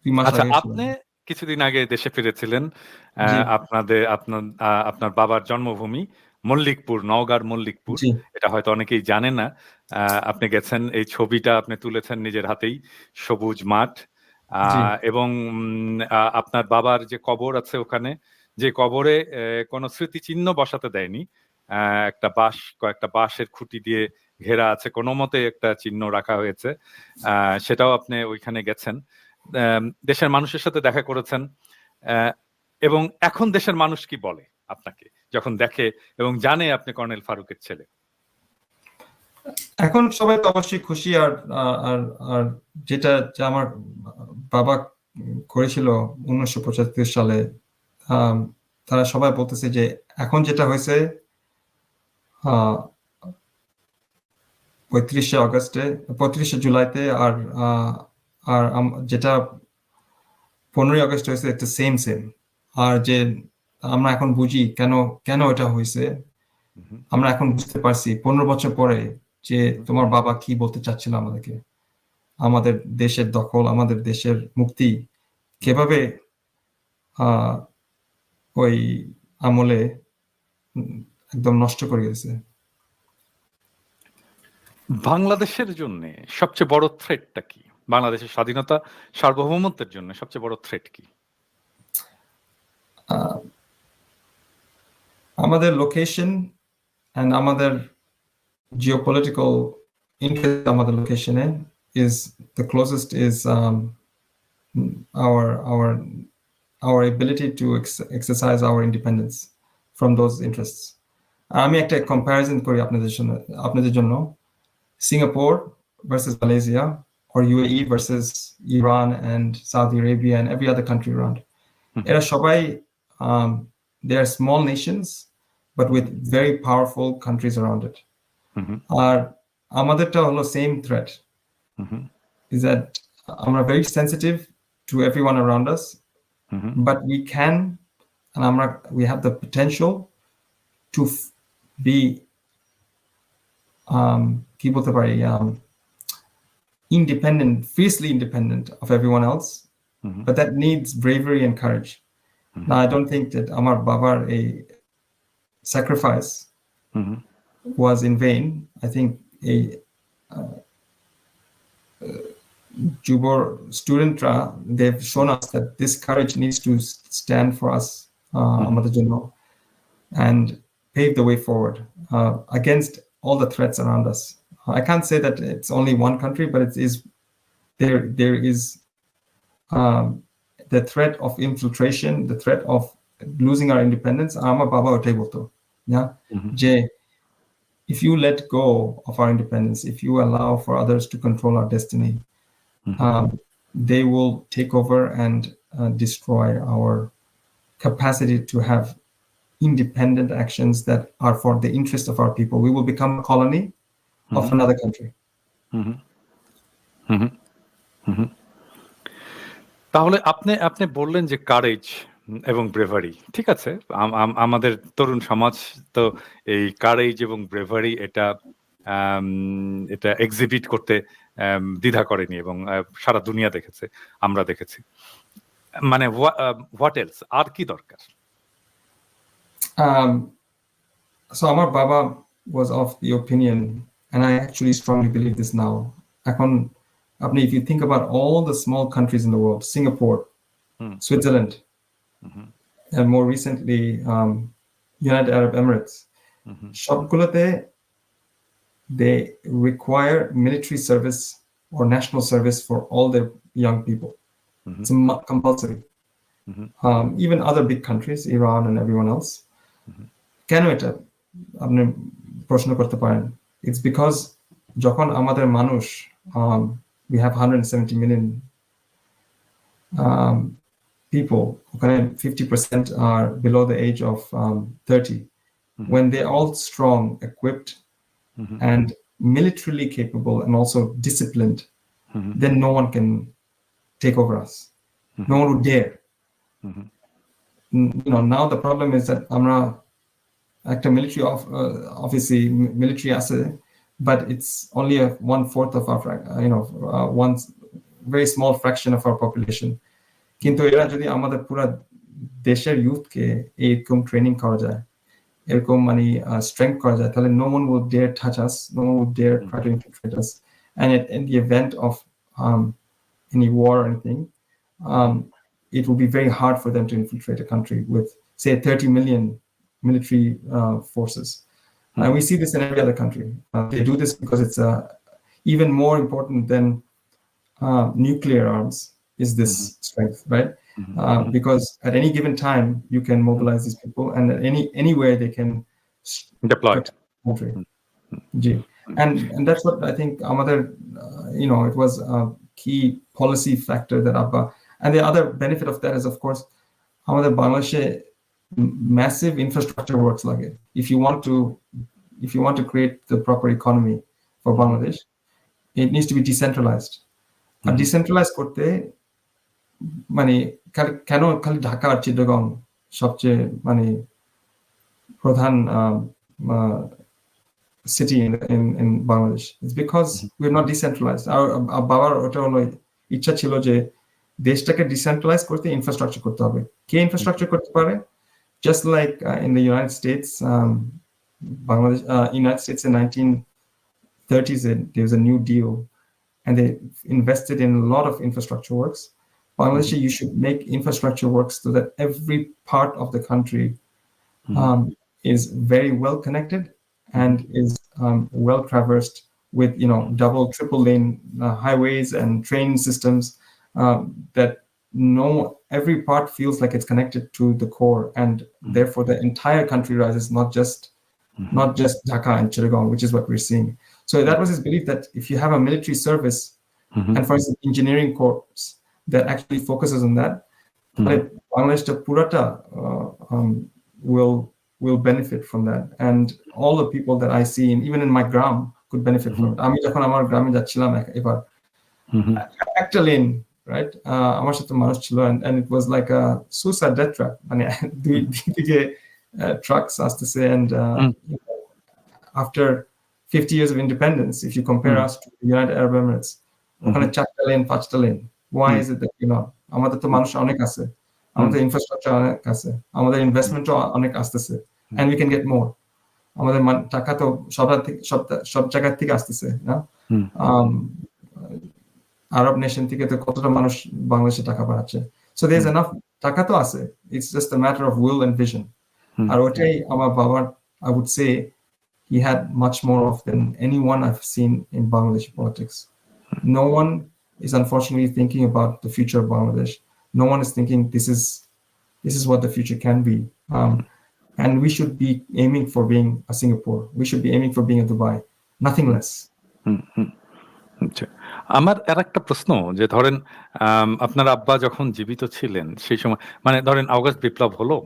2 মাস আচ্ছা, আগে ছিল আপনি না। কিছুদিন আগে দেশে ফিরেছিলেন, জি আপনার বাবার জন্মভূমি মল্লিকপুর, নওগাঁর মল্লিকপুর। জি এটা হয়তো অনেকেই জানে না। আপনি গেছেন, এই ছবিটা আপনি তুলেছেন নিজের হাতেই, সবুজ মাঠ, জি এবং আপনার বাবার যে কবর আছে ওখানে, যে কবরে কোনো স্মৃতিচিহ্ন বসাতে দেয়নি, কয়েকটা বাঁশের খুঁটি দিয়ে ঘেরা আছে, কোনো মতে একটা চিহ্ন রাখা হয়েছে। সেটাও আপনি ওইখানে গেছেন, দেশের মানুষের সাথে দেখা করেছেন। আহ, এবং এখন দেশের মানুষ কি বলে আপনাকে যখন দেখে এবং জানে আপনি কর্নেল ফারুকের ছেলে? এখন সবাই তো অবশ্যই খুশি, আর আর আর যেটা যে আমার বাবা করেছিল 1975 সালে, তারা সবাই বলতেছে যে এখন যেটা হয়েছে 35 জুলাইতে আর আর যেটা 15 আগস্ট হয়েছে, একটা সেম। আর যে আমরা এখন বুঝি কেন কেন এটা হয়েছে, আমরা এখন বুঝতে পারছি 15 বছর পরে যে তোমার বাবা কি বলতে চাচ্ছিল আমাদেরকে। আমাদের দেশের দখল, আমাদের দেশের মুক্তি কিভাবে ওই আমলে একদম নষ্ট করে গেছে। বাংলাদেশের জন্য সবচেয়ে বড় থ্রেটটা কি? বাংলাদেশের স্বাধীনতা সার্বভৌমত্বের জন্য সবচেয়ে বড় থ্রেট কি? আমাদের লোকেশন and আমাদের geopolitical interest, আমাদের লোকেশনে is the closest is our ability to exercise our independence from those interests. আমি একটা comparison করি আপনাদের জন্য Singapore versus Malaysia, or UAE versus Iran and Saudi Arabia and every other country around. এরা সবাই they are small nations but with very powerful countries around it. আর আমাদেরটা হলো same threat, is that আমরা very sensitive to everyone around us, but we can and we have the potential to be কি বলতে পারি independent, fiercely independent of everyone else, but that needs bravery and courage. Now I don't think that আমার বাবার a sacrifice was in vain. I think a Jubor studentরা, they've shown us that this courage needs to stand for us আমাদের জন্য and pave the way forward against all the threats around us. I can't say that it's only one country, but it is there is the threat of infiltration, the threat of losing our independence. আমার বাবা ওটাই বলতো, যে if you let go of our independence, if you allow for others to control our destiny, they will take over and destroy our capacity to have independent actions that are for the interest of our people. We will become a colony of another country. তাহলে আপনি বললেন যে courage এবং bravery, ঠিক আছে, আমাদের তরুণ সমাজ তো এই কারেজ এবং ব্রেভারি এটা এক্সিবিট করতে দ্বিধা করেনি এবং সারা দুনিয়া দেখেছে, আমরা দেখেছি। মানে হোয়াট এলস, আর কি দরকার? So আমার বাবা was of the opinion, and I actually strongly believe this now. এখন আপনি, if you think about all the small countries in the world, Singapore, Switzerland, and more recently United Arab Emirates, সবগুলোতে they require military service or national service for all their young people. It's compulsory. Even other big countries, Iran and everyone else. কেন এটা আপনি প্রশ্ন করতে পারেন? It's because যখন আমাদের মানুষ, we have 170 million people, ওখানে 50% are below the age of 30. When they're all strong, equipped, and militarily capable and also disciplined, then no one can take over us. No one would dare. You know, now the problem is that আমরা একটা military obviously military আছে, but it's only a 1/4 of our one very small fraction of our population. কিন্তু এরা যদি আমাদের পুরো দেশের ইউথকে এরকম ট্রেনিং করা যায়, এরকম মানে স্ট্রেংথ করা যায়, তাহলে no one will dare touch us, no one will dare try to infiltrate us. And in the event of any war or anything, it will be very hard for them to infiltrate a country with, say, 30 million military forces. And we see this in every other country. They do this because it's even more important than nuclear arms is this strength, right? because at any given time you can mobilize these people, and at anywhere they can Deployed. protect the country. And that's what I think আমাদের it was a key policy factor that Abba, and the other benefit of that is, of course, আমাদের বাংলাদেশে massive infrastructure works লাগে. If you want to create the proper economy for Bangladesh, it needs to be decentralized. R decentralized করতে মানে কেন খালি ঢাকা আর চিটাগং সবচেয়ে মানে প্রধান city in Bangladesh? It's because we're not decentralized. Our বাবার ওটা হলো ইচ্ছা ছিল যে দেশটাকে ডিসেন্ট্রালাইজ করতে ইনফ্রাস্ট্রাকচার করতে হবে। কে ইনফ্রাস্ট্রাকচার করতে পারে? Just like in the United States, Bangladesh, United States in 1930s, there was a New Deal, and they invested in a lot of infrastructure works. Bangladesh, you should make infrastructure works so that every part of the country is very well connected and is well traversed with double, triple lane highways and train systems that every part feels like it's connected to the core, and therefore the entire country rises, not just Dhaka and Chittagong, which is what we're seeing. So that was his belief that if you have a military service and, for instance, engineering corps that actually focuses on that, Bangladesh Purata will benefit from that, and all the people that I see, and even in my gram, could benefit from it. আমি যখন আমার গ্রামে যাচ্ছিলাম এবার একটা lane, right, আমার সাথে মানুষ ছিল, and it was like a suicide death trap. মানে দুই দিকে trucks আসতেছে, and after 50 years of independence, if you compare us to the United Arab Emirates, ওখানে 4টা লেন 5টা lane, why is it that আমাদের তো মানুষ অনেক আছে, আমাদের ইনফ্রাস্ট্রাকচার অনেক আছে, আমাদের ইনভেস্টমেন্টও অনেক আসতেছে, and we can get more. আমাদের টাকা তো সব জায়গা থেকে আসতেছে না, আরব নেশন থেকে তো কতটা মানুষ বাংলাদেশে টাকা পাঠাচ্ছে। So there's enough, টাকা তো আছে, it's just a matter of will and vision. আর ওটাই আমার বাবার, I would say he had much more of than anyone I've seen in Bangladeshi politics. No one is unfortunately thinking about the future of Bangladesh. No one is thinking this is what the future can be. And we should be aiming for being a Singapore. We should be aiming for being a Dubai. Nothing less. আমার আরেকটা প্রশ্ন, যে ধরেন আপনার আব্বা যখন জীবিত ছিলেন সেই সময়, মানে ধরেন আগস্ট বিপ্লব হলো,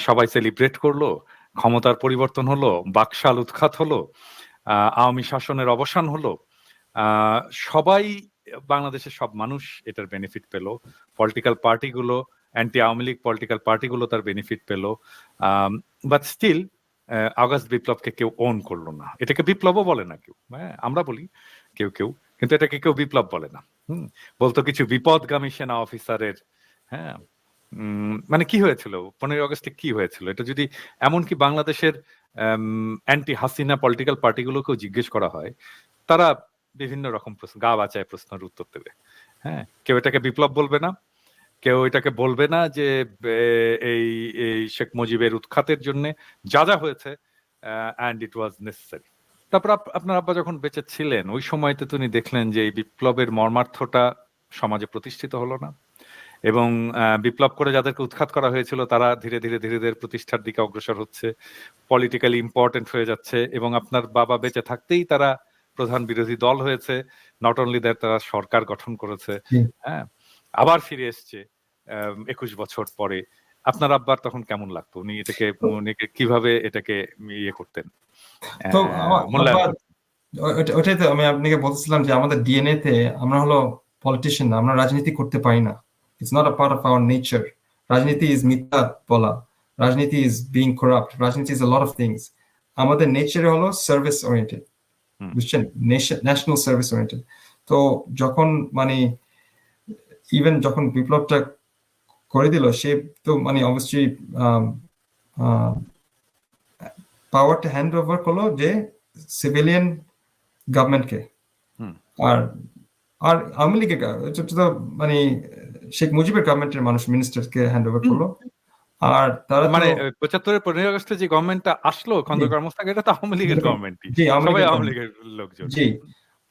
সবাই সেলিব্রেট করলো, ক্ষমতার পরিবর্তন হলো, বাকশাল উৎখাত হলো, আওয়ামী শাসনের অবসান হলো, সবাই, বাংলাদেশের সব মানুষ এটার বেনিফিট পেল, পলিটিক্যাল পার্টিগুলো, অ্যান্টি আওয়ামী লীগ পলিটিক্যাল পার্টিগুলো তার বেনিফিট পেল, বাট স্টিল আগস্ট বিপ্লবকে কেউ ওন করলো না। এটাকে বিপ্লবও বলে না কেউ, হ্যাঁ আমরা বলি কেউ, কিন্তু এটাকে কেউ বিপ্লব বলে না। বলতো কিছু বিপদগামী সেনা অফিসারের, হ্যাঁ মানে কি হয়েছিল 15 আগস্টে, কি হয়েছিল এটা যদি এমনকি বাংলাদেশের অ্যান্টি হাসিনা পলিটিক্যাল পার্টিগুলোকেও জিজ্ঞেস করা হয়, তারা বিভিন্ন রকম প্রশ্ন, গা বাঁচায় প্রশ্নের উত্তর দেবে। হ্যাঁ, কেউ এটাকে বিপ্লব বলবে না, কেউ এটাকে বলবে না যে এই শেখ মুজিবের উৎখাতের জন্য যা হয়েছে অ্যান্ড ইট ওয়াজ নেসেসারি। তারপর আপনার আব্বা যখন বেঁচে ছিলেন ওই সময়তে তিনি দেখলেন যে এই বিপ্লবের মর্মার্থটা সমাজে প্রতিষ্ঠিত হলো না, এবং বিপ্লব করে যাদেরকে উৎখাত করা হয়েছিল তারা ধীরে ধীরে প্রতিষ্ঠার দিকে অগ্রসর হচ্ছে, পলিটিক্যালি ইম্পর্টেন্ট হয়ে যাচ্ছে, এবং আপনার বাবা বেঁচে থাকতেই তারা প্রধান বিরোধী দল হয়েছে, নট অনলি দ্যাট, তারা সরকার গঠন করেছে, হ্যাঁ আবার ফিরে এসছে 21 বছর পরে। আপনার আব্বার তখন কেমন লাগতো? উনি কিভাবে এটাকে ইয়ে করতেন? তো ওটাই তো আমি আপনাকে বলছিলাম যে আমাদের ডিএনএ তে আমরা হলো পলিটিশিয়ান, আমরা রাজনীতি করতে পারি না। It's not a part of our nature. রাজনীতি is মিথ্যা বলা, রাজনীতি is being corrupt, রাজনীতি is a lot of things. আমাদের নেচার হলো সার্ভিস ওরিয়েন্টেড, বুঝছেন, ন্যাশনাল সার্ভিস ওরিয়েন্টেড। তো যখন মানে ইভেন যখন বিপ্লবটা করে দিল, সে তো মানে অবশ্যই পাওয়ারটা হ্যান্ড ওভার করলো যে সিভিলিয়ান গভর্নমেন্টকে, আর আওয়ামী লীগের তো মানে শেখ মুজিবের গভর্নমেন্টের মানুষ মিনিস্টারকে হ্যান্ড ওভার করলো। আর তারা মানে 75-এর 15 আগস্টে যে গভর্নমেন্টটা আসলো খন্দকার মোস্তাক, এটা তো আওয়ামী লীগের গভর্নমেন্টই, সবাই আওয়ামী লীগের লোকজন। জি,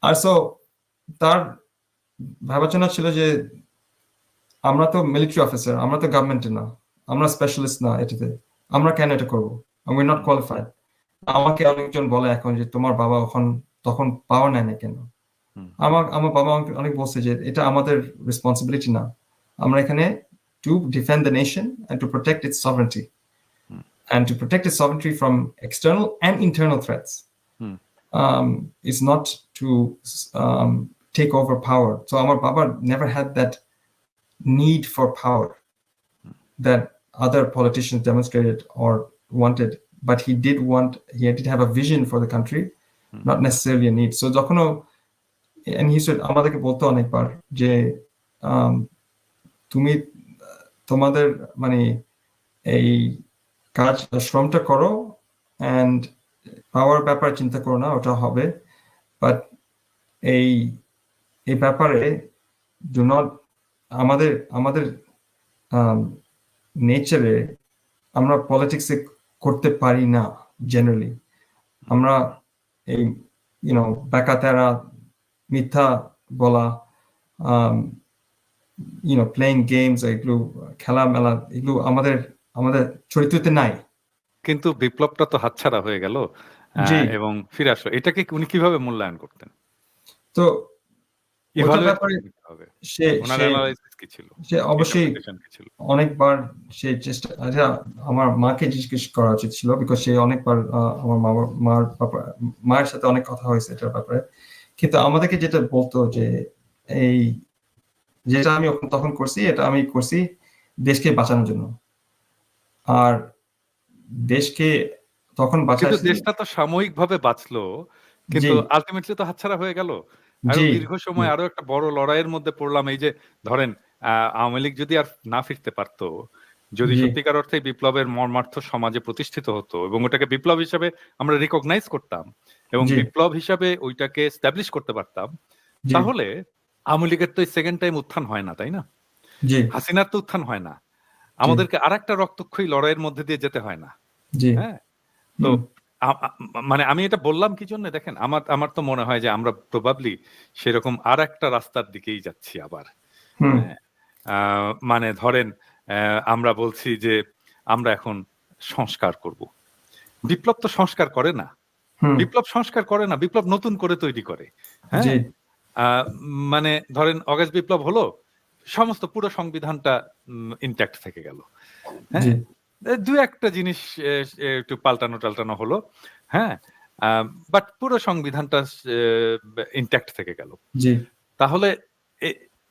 আর সো তার ভাবনা ছিল যে আমরা তো মিলিটারি অফিসার, আমরা তো গভর্নমেন্টে না, আমরা স্পেশালিস্ট না এটাতে, আমরা কেন এটা করবো? We not qualified. আমাকে অনেকজন বলে এখন যে তোমার বাবা তখন পাওয়ার নেয় না কেন? আমার বাবা আমাকে অনেক বলছে যে এটা আমাদের রেসপন্সিবিলিটি না, আমরা এখানে to defend the nation and to protect its sovereignty and to protect its sovereignty from external and internal threats. Is not to take over power. So our Baba never had that need for power that other politicians demonstrated or wanted, but he did have a vision for the country, not necessarily a need. So and he said আমাদেরকে বলতো অনেকবার যে তুমি তোমাদের মানে এই কাজ শ্রমটা করো and পাওয়ার ব্যাপার চিন্তা করো না, ওটা হবে, বাট এই ব্যাপারে ডু নট আমাদের নেচারে আমরা পলিটিক্সে করতে পারি না জেনারেলি। আমরা এই ব্যাকাতেরা, মিথ্যা বলা, প্লেইং গেমস, এগুলো খেলামেলা, এগুলো আমাদের চরিত্রতে নাই। কিন্তু বিপ্লবটা তো হাতছাড়া হয়ে গেল এবং ফিরে আসলো, এটাকে উনি কিভাবে মূল্যায়ন করতেন? তো সে অবশ্যই অনেকবার সে চেষ্টা, আমার মাকে জিজ্ঞেস করা উচিত ছিল, বিকজ সে অনেকবার আমার মায়ের সাথে অনেক কথা হয়েছে এটার ব্যাপারে। কিন্তু আমাদেরকে যেটা বলতো যে যেটা আমি তখন করছি, এটা আমি করছি দেশকে বাঁচানোর জন্য, আর দেশকে তখন বাঁচাচ্ছি। দেশটা তো সাময়িক ভাবে বাঁচলো, কিন্তু আলটিমেটলি তো হাতছাড়া হয়ে গেল। আরো দীর্ঘ সময় আরো একটা বড় লড়াইয়ের মধ্যে পড়লাম। এই যে ধরেন আওয়ামী লীগ যদি আর না ফিরতে পারতো, যদি সত্যিকার অর্থে বিপ্লবের মর্মার্থ সমাজে প্রতিষ্ঠিত হতো এবং ওটাকে বিপ্লব হিসাবে আমরা রিকগনাইজ করতাম এবং বিপ্লব হিসাবে ওইটাকে এস্টাবলিশ করতে পারতাম, তাহলে আওয়ামী লীগের তো সেকেন্ড টাইম উত্থান হয় না, তাই না? হাসিনার তো উত্থান হয় না, আমাদেরকে আরেকটা রক্তক্ষয়ী লড়াইয়ের মধ্যে দিয়ে যেতে হয় না। হ্যাঁ, তো মানে আমি এটা বললাম কি জন্য, দেখেন আমার তো মনে হয় যে আমরা প্রবাবলি সেরকম আর একটা রাস্তার দিকেই যাচ্ছি আবার। মানে ধরেন আমরা বলছি যে আমরা এখন সংস্কার করব। বিপ্লব তো সংস্কার করে না, বিপ্লব সংস্কার করে না, বিপ্লব নতুন করে তৈরি করে। হ্যাঁ, মানে ধরেন অগাস্ট বিপ্লব হলো, সমস্ত পুরো সংবিধানটা ইনট্যাক্ট থেকে গেল। হ্যাঁ, দু একটা জিনিস একটু পাল্টানো হলো, হ্যাঁ, বাট পুরো সংবিধানটা ইনট্যাক্ট থেকে গেল। তাহলে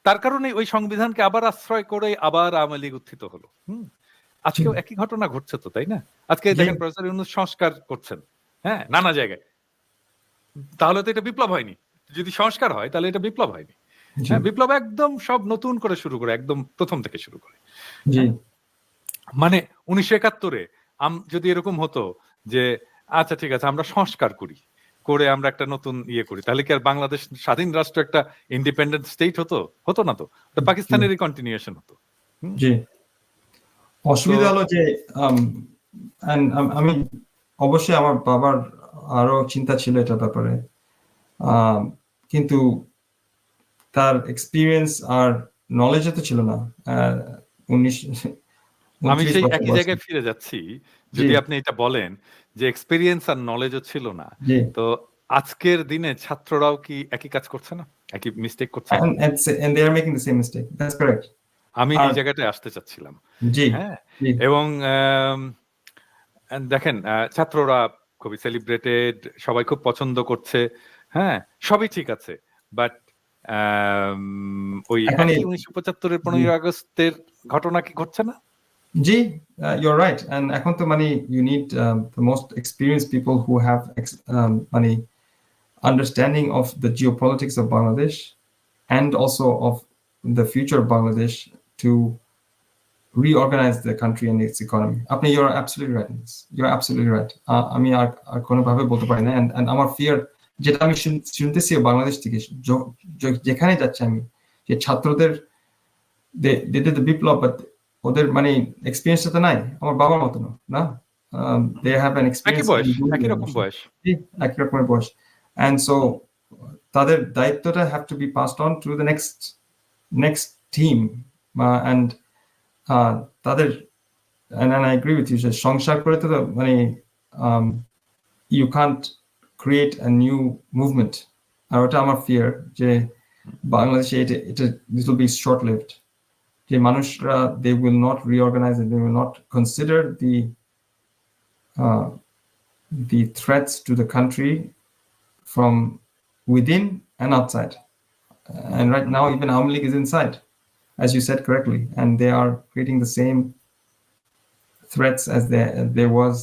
তার কারণে ওই সংবিধানকে আবার আশ্রয় করে আবার আওয়ামী লীগ উত্থিত হলো। আজকেও একই ঘটনা ঘটছে তো, তাই না? আজকে দেখেন প্রফেসর ইউনূস সংস্কার করছেন, হ্যাঁ, নানা জায়গায়। তাহলে তো এটা বিপ্লব হয়নি। যদি সংস্কার হয় তাহলে এটা বিপ্লব হয়নি। হ্যাঁ, বিপ্লব একদম সব নতুন করে শুরু করে, একদম প্রথম থেকে শুরু করে। মানে 1971-এ যদি এরকম হতো যে আচ্ছা ঠিক আছে আমরা সংস্কার করে আমরা একটা নতুন করি, তাহলে কি আর বাংলাদেশ স্বাধীন রাষ্ট্র, একটা ইন্ডিপেন্ডেন্ট স্টেট হতো না তো? পাকিস্তানেরই কন্টিনিউশন হতো। অসুবিধা হলো যে আমি অবশ্যই আমার বাবার আরো চিন্তা ছিল এটা ব্যাপারে, কিন্তু তার এক্সপিরিয়েন্স আর নলেজ তো ছিল না। আমি সেই একই জায়গায় ফিরে যাচ্ছি, যদি আপনি এটা বলেন যে এক্সপেরিয়েন্স আর নলেজও ছিল না, তো আজকের দিনে ছাত্ররাও কি একই কাজ করছে না, একই মিস্টেক করছে না? And they are making the same mistake. That's correct. আমি এই জায়গাটায় আসতে চাচ্ছিলাম। হ্যাঁ, এবং দেখেন ছাত্ররা খুবই সেলিব্রেটেড, সবাই খুব পছন্দ করছে, হ্যাঁ, সবই ঠিক আছে, বাট ওই 1975-এর 15ই আগস্টের ঘটনা কি ঘটছে না? You're right. And এখন তো মানে you need the most experienced people who have মানে understanding of the geopolitics of Bangladesh and also of the future of Bangladesh to reorganize the country and its economy. You're absolutely right. You're absolutely right. আমি আর কোনো ভাবে বলতে পারি না। And আমার fear যেটা আমি শুনতেছি বাংলাদেশ থেকে যেখানে যাচ্ছে আমি, যে ছাত্রদের they did the Biplab, but ওদের মানে এক্সপেরিয়েন্সটা তো নাই আমার বাবার মতো না। They have an experience, একই রকম বয়স, and so তাদের দায়িত্বটা have to be passed on to the next team, and তাদের and I agree with you যে সংসার করে তো মানে you can't create a new movement আর ওটা আমার fear যে বাংলাদেশে এটা this will be short lived যে মানুষরা they will not reorganize and they will not consider the threats to the country from within and outside. And right now, even Awami League is inside, as you said correctly, and they are creating the same threats as there was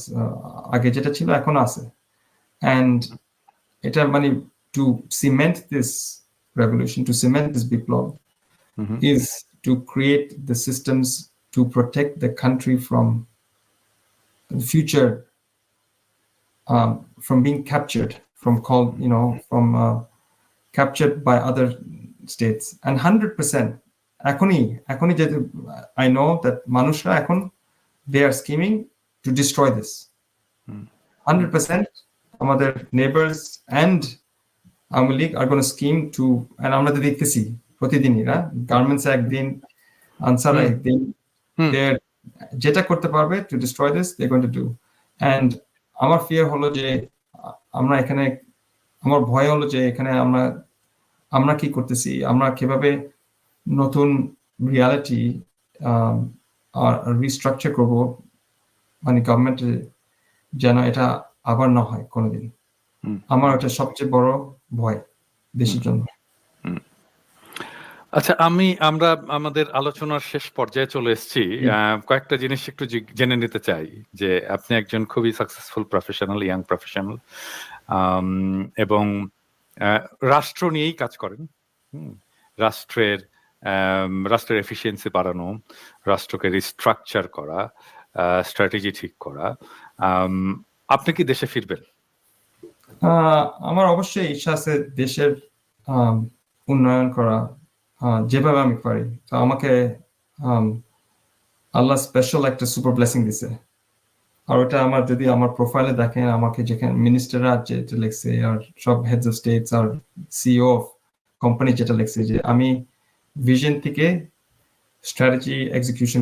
আগে যেটা ছিল এখন আছে. And এটা মানে to cement this revolution, to cement this biplab, is to create the systems to protect the country from the future, from being captured, from captured by other states. And 100% এখনই যেহেতু I know that মানুষরা এখন they are scheming to destroy this. 100% আমাদের neighbors and Awami League are going to scheme to, and আমরা তো দেখতেছি প্রতিদিনই না গার্মেন্টস একদিন আনসার একদিন they're যেটা করতে পারবে to destroy this they're going to do. And আমার fear হলো যে আমরা এখানে আমার ভয় হলো যে এখানে আমরা কি করতেছি আমরা কিভাবে নতুন রিয়ালিটি রিস্ট্রাকচার করব মানে গভর্নমেন্টে যেন এটা আবার না হয় কোনোদিন আমার এটা সবচেয়ে বড় ভয় দেশের জন্য আচ্ছা আমরা আমাদের আলোচনার শেষ পর্যায়ে চলে এসেছি কয়েকটা জিনিস একটু জেনে নিতে চাই যে আপনি একজন খুবই সাকসেসফুল প্রফেশনাল ইয়াং প্রফেশনাল এবং রাষ্ট্র নিয়েই কাজ করেন রাষ্ট্রের এফিসিয়েন্সি বাড়ানো রাষ্ট্রকে রিস্ট্রাকচার করা স্ট্র্যাটেজি ঠিক করা আপনি কি দেশে ফিরবেন আমার অবশ্যই ইচ্ছা আছে দেশের উন্নয়ন করা যেভাবে আমি পারি তো আমাকে আল্লাহ স্পেশাল একটা সুপার ব্লেসিং দিছে আর ওটা আমার যদি আমার প্রোফাইলে দেখেন আমাকে যেখানে মিনিস্টাররা যেটা লিখছে আর সব হেডস অফ স্টেটস আর সিইও অফ কোম্পানি যেটা লিখছে যে আমি ভিশন থেকে স্ট্র্যাটেজি এক্সিকিউশন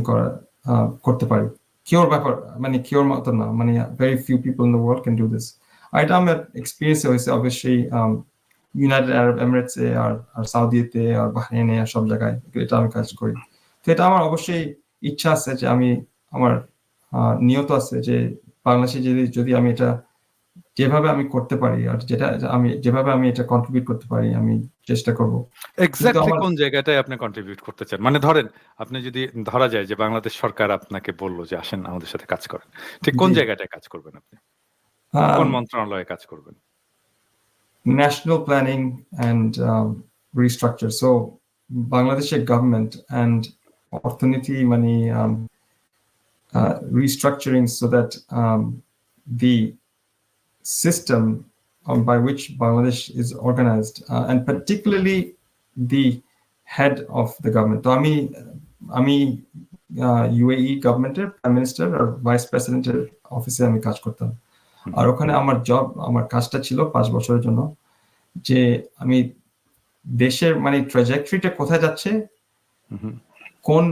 করতে পারি কিওর ব্যাপার মানে কিওর মতো না মানে very few people in the world can do this আর এটা আমার এক্সপিরিয়েন্স হয়েছে অবশ্যই ইউনাইটেড আরব এমিরেটসে আর সৌদিতে আর বাহরাইনে আর সব জায়গায় এটা আমি কাজ করি তো এটা আমার অবশ্যই ইচ্ছা আছে যে আমি আমার নিয়ত আছে যে বাংলাদেশে যদি আমি এটা যেভাবে আমি করতে পারি আর যেভাবে আমি এটা কন্ট্রিবিউট করতে পারি আমি চেষ্টা করব এক্স্যাক্টলি কোন জায়গাটায় আপনি কন্ট্রিবিউট করতে চান মানে ধরেন আপনি যদি ধরা যায় যে বাংলাদেশ সরকার আপনাকে বললো যে আসেন আমাদের সাথে কাজ করেন ঠিক কোন জায়গাটায় কাজ করবেন আপনি কোন মন্ত্রণালয়ে কাজ করবেন national planning and restructure so Bangladesh government and অর্থনীতি মানে restructuring so that the system by which Bangladesh is organized and particularly the head of the government so আমি UAE government-এর prime minister or vice president-এর অফিসে আমি কাজ করতাম আর ওখানে আমার কাজটা ছিল 5 বছরের জন্য যে আমি দেশের মানে ট্র্যাজেক্টরিটা কোথায় যাচ্ছে কোন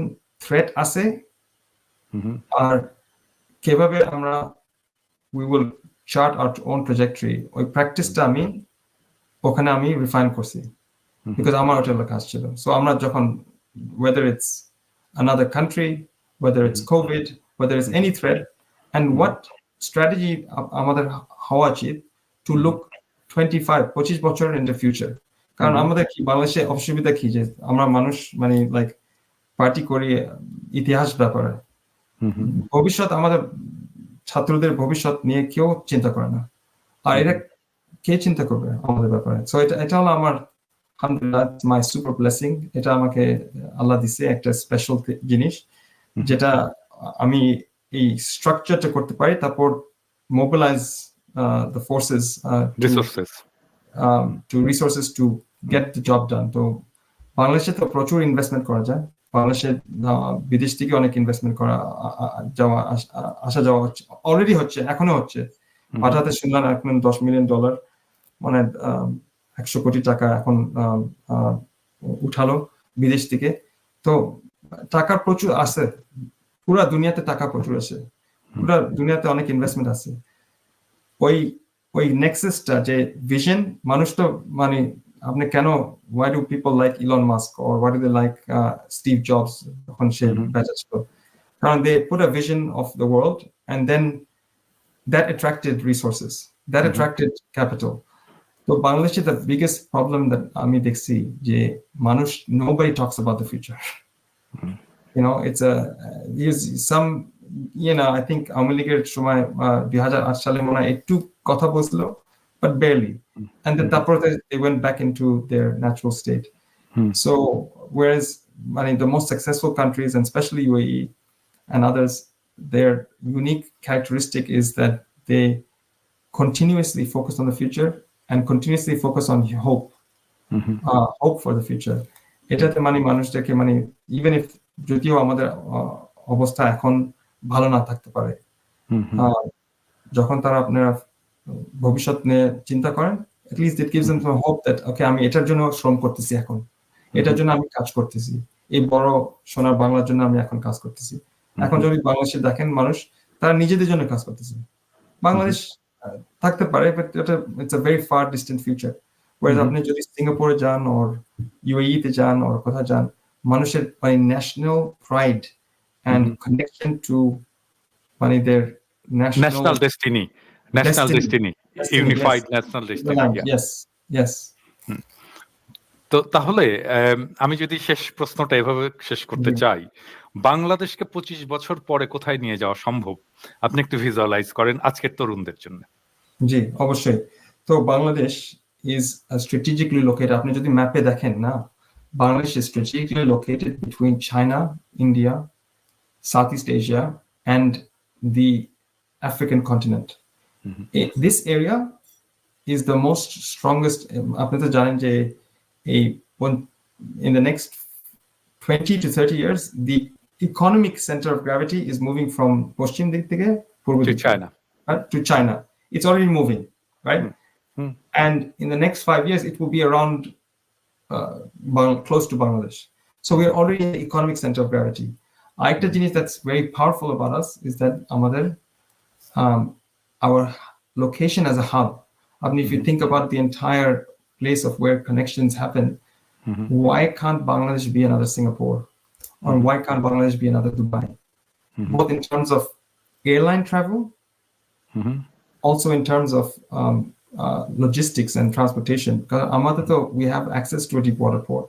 থ্রেট আছে আর কিভাবে আমরা we will chart our own trajectory ওই প্র্যাকটিসটা আমি ওখানে আমি রিফাইন করছি because আমার ওটা কাজ ছিল সো আমরা যখন whether it's another country whether it's COVID whether it's any threat and what strategy আমাদের হওয়া উচিত to look 25 বছর in the future কারণ আমাদের কি বাংলাদেশে অসুবিধা কি যে আমরা মানুষ মানে লাইক পার্টি করি ইতিহাস ব্যাপারে ভবিষ্যৎ আমাদের ছাত্রদের ভবিষ্যৎ নিয়ে কেউ চিন্তা করে না আর এটা কে চিন্তা করবে আমাদের ব্যাপারে সো এটা হলো আমার আলহামদুলিল্লাহ মাই সুপার ব্লেসিং এটা আমাকে আল্লাহ দিছে একটা স্পেশাল জিনিস যেটা আমি এই স্ট্রাকচারটা করতে পারি তারপর mobilise the forces resources to get the job done তো বাংলাদেশে তো প্রচুর ইনভেস্টমেন্ট করা যায় বাংলাদেশে বিদেশ থেকে অনেক ইনভেস্টমেন্ট করা আসা যাওয়া হচ্ছে অলরেডি হচ্ছে এখনো হচ্ছে পাঠাতে শুনলাম এখন $10 মিলিয়ন মানে 100 কোটি টাকা এখন উঠালো বিদেশ থেকে তো টাকা প্রচুর আছে, পুরা দুনিয়াতে টাকা প্রচুর আছে, পুরা দুনিয়াতে অনেক ইনভেস্টমেন্ট আছে। ওই ওই নেক্সাসটা যে ভিশন, মানুষ তো মানে আপনি কেন why do people like Elon Musk or why do they like Steve Jobs যখন সে বেঁচে ছিল? কারণ they put a vision of the world and then that attracted resources, that attracted capital. So Bangladesh is the biggest problem that আমি দেখছি যে মানুষ, nobody talks about the future. You know, it's a some, you know, I think Awami লীগের সময় 2008 সালে মনে হয় একটু কথা বলছিল, but barely, and then তারপর they went back into their natural state. So whereas I mean the most successful countries, and especially UAE and others, their unique characteristic is that they continuously focus on the future and continuously focus on hope, hope for the future. এটাতে মানে মানুষটাকে মানে even if যদিও আমাদের অবস্থা এখন ভালো না থাকতে পারে, যখন তারা আপনারা ভবিষ্যৎ নিয়ে চিন্তা করেন, at least it gives them some hope that okay, আমি এটার জন্য শ্রম করতেছি, এখন এটার জন্য আমি কাজ করতেছি, এই বড় সোনার বাংলার জন্য আমি এখন কাজ করতেছি। এখন যদি বাংলাদেশে দেখেন মানুষ, তারা নিজেদের জন্য কাজ করতেছে। বাংলাদেশ থাকতে পারে, but it's a very far distant future. Whereas আপনি যদি সিঙ্গাপুরে যান or UAE তে যান or কোথাও যান, মানুষের মানে national pride and connection to মানে their national destiny, unified national destiny. Yes. তো তাহলে আমি যদি শেষ প্রশ্নটা এভাবে শেষ করতে চাই, বাংলাদেশকে 25 বছর পরে কোথায় নিয়ে যাওয়া সম্ভব আপনি একটু ভিজুয়ালাইজ করেন আজকের তরুণদের জন্য। জি, অবশ্যই। তো বাংলাদেশ is strategically located, আপনি যদি ম্যাপে দেখেন না, Bangladesh is strategically located between China, India, Southeast Asia and the African continent. This area is the most strongest. আপনি তো জানেন যে in the next 20 to 30 years the economic center of gravity is moving from পশ্চিম দিক থেকে পূর্ব দিক to China. It's already moving, right? And in the next 5 years it will be around close to Bangladesh. So we are already in the economic center of gravity. Aekta jinis that's very powerful about us is that our location as a hub. I mean, if you think about the entire place of where connections happen, why can't Bangladesh be another Singapore? Or why can't Bangladesh be another Dubai? Both in terms of airline travel, also in terms of logistics and transportation. Because we have access to a deep water port,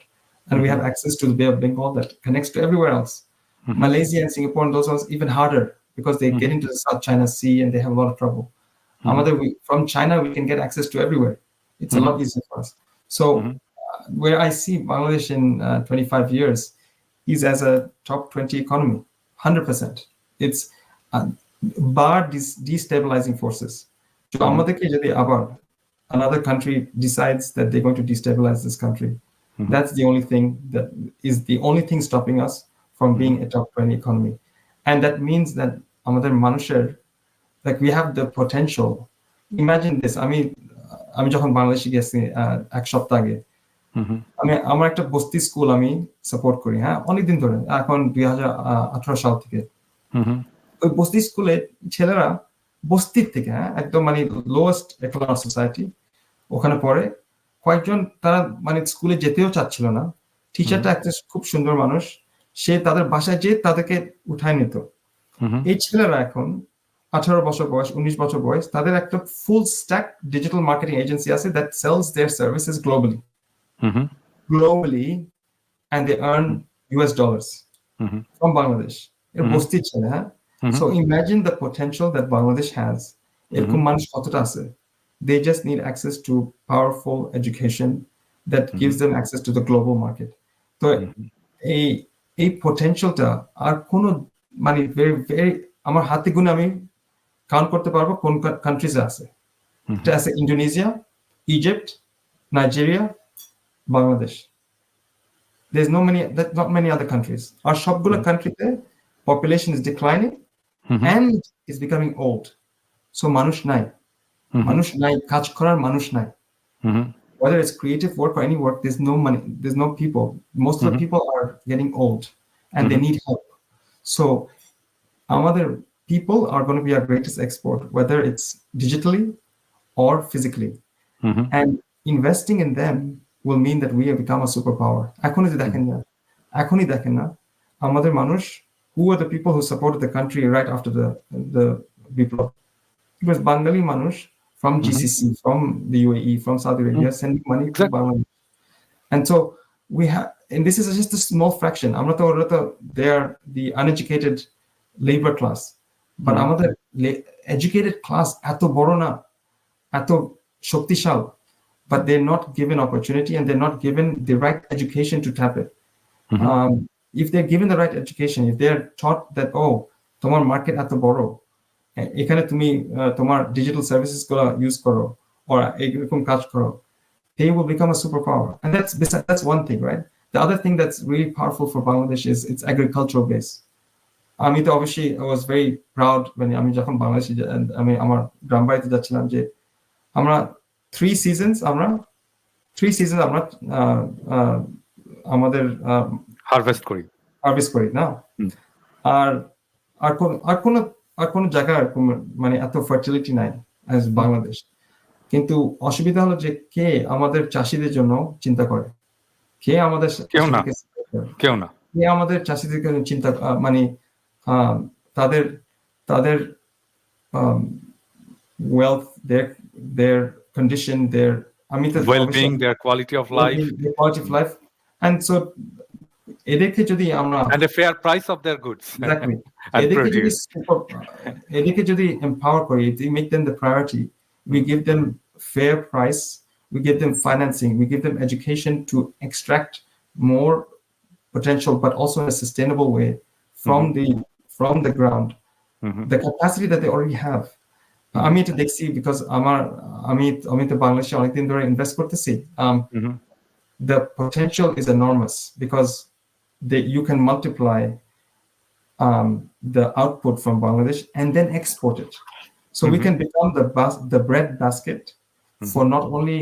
and we have access to the Bay of Bengal that connects to everywhere else. Malaysia and Singapore and those ones even harder because they get into the South China Sea and they have a lot of trouble. From China we can get access to everywhere. It's a lot easier for us. So where I see Bangladesh in 25 years is as a top 20 economy, 100%. It's bar destabilizing forces. So another country decides that they're going to destabilize this country, that's the only thing that is the only thing stopping us from being a top 20 economy. And that means that আমাদের মানুষের, like we have the potential. Imagine this, আমি যখন বাংলাদেশে গেছি এক সপ্তাহ আগে, আমার একটা বস্তি স্কুল আমি সাপোর্ট করি, হ্যাঁ, অনেকদিন ধরে, এখন 2018 সাল থেকে। ওই বস্তি স্কুলে ছেলেরা বস্তির থেকে, হ্যাঁ, একদম মানে লোয়েস্ট একোনমিক সোসাইটি, ওখানে পড়ে। কয়েকজন তারা মানে স্কুলে যেতেও চাচ্ছিল না, টিচারটা একটা খুব সুন্দর মানুষ, সে তাদের বাসায় যেয়ে তাদেরকে উঠায় নিত। এই ছেলেরা এখন 18 বছর বয়স, 19 বছর বয়স, তাদের একটা full stack digital marketing agency আছে that sells their services globally and they earn US dollars from Bangladesh. এর বস্তির ছেলে, হ্যাঁ। So imagine the potential that Bangladesh has. এরকম মানুষ কতটা আছে? They just need access to powerful education that gives them access to the global market. তো এই পোটেনশিয়ালটা আর কোনো মানে very very আমার হাতে গুনে আমি কাউন্ট করতে পারবো কোন কান্ট্রিজে আছে। এটা আছে Indonesia, Egypt, Nigeria, Bangladesh. There's not many other countries. আর সবগুলো কান্ট্রিতে population is declining and is becoming old. So মানুষ নাই, কাজ করার মানুষ নাই। Whether it's creative work or any work, there's no money, there's no people. Most of the people are getting old. and they need help. So our people are going to be our greatest export, whether it's digitally or physically. And investing in them will mean that we have become a superpower. এখনই যে দেখেন না, এখনই দেখেন না, আমাদের মানুষ, who are the people who supported the country right after the Biplab? It was Bengali মানুষ from GCC, from the UAE, from Saudi Arabia, sending money to Bangladesh. And so we have, and this is just a small fraction. They are the uneducated labor class. But আমাদের educated class এত বড় না, এত শক্তিশাল, but they're not given opportunity and they're not given the right education to tap it. If they're given the right education, if they're taught that, oh, তোমার market এত বড়, এখানে তুমি তোমার digital services গুলো use করো, or এরকম কাজ করো, they will become a superpower. And that's one thing, right? The other thing that's really powerful for Bangladesh is its agricultural base. আমি তো অবশ্যই I was very proud when আমি যখন বাংলাদেশে আমি আমার গ্রাম বাড়িতে যাচ্ছিলাম যে আমরা 3 seasons আমরা আমাদের হারভেস্ট করি না, আর কোন জায়গা মানে এত ফার্টিলিটি নাই as বাংলাদেশ। কিন্তু অসুবিধা হলো যে কে আমাদের চাষীদের জন্য চিন্তা করে, কে আমাদের চাষীদের চিন্তা, মানে তাদের wealth, their condition, their well-being, their quality of life, and so এদেরকে যদি আমরা and a fair price of their goods, exactly, and এদেরকে যদি empower করি, we make them the priority, we give them fair price, we give them financing, we give them education to extract more potential, but also in a sustainable way from the ground, the capacity that they already have. আমি এটা দেখছি because আমি তো বাংলাদেশে অনেকদিন ধরে invest করতেছি. The potential is enormous because you can multiply the output from Bangladesh and then export it. So we can become the bread basket for not only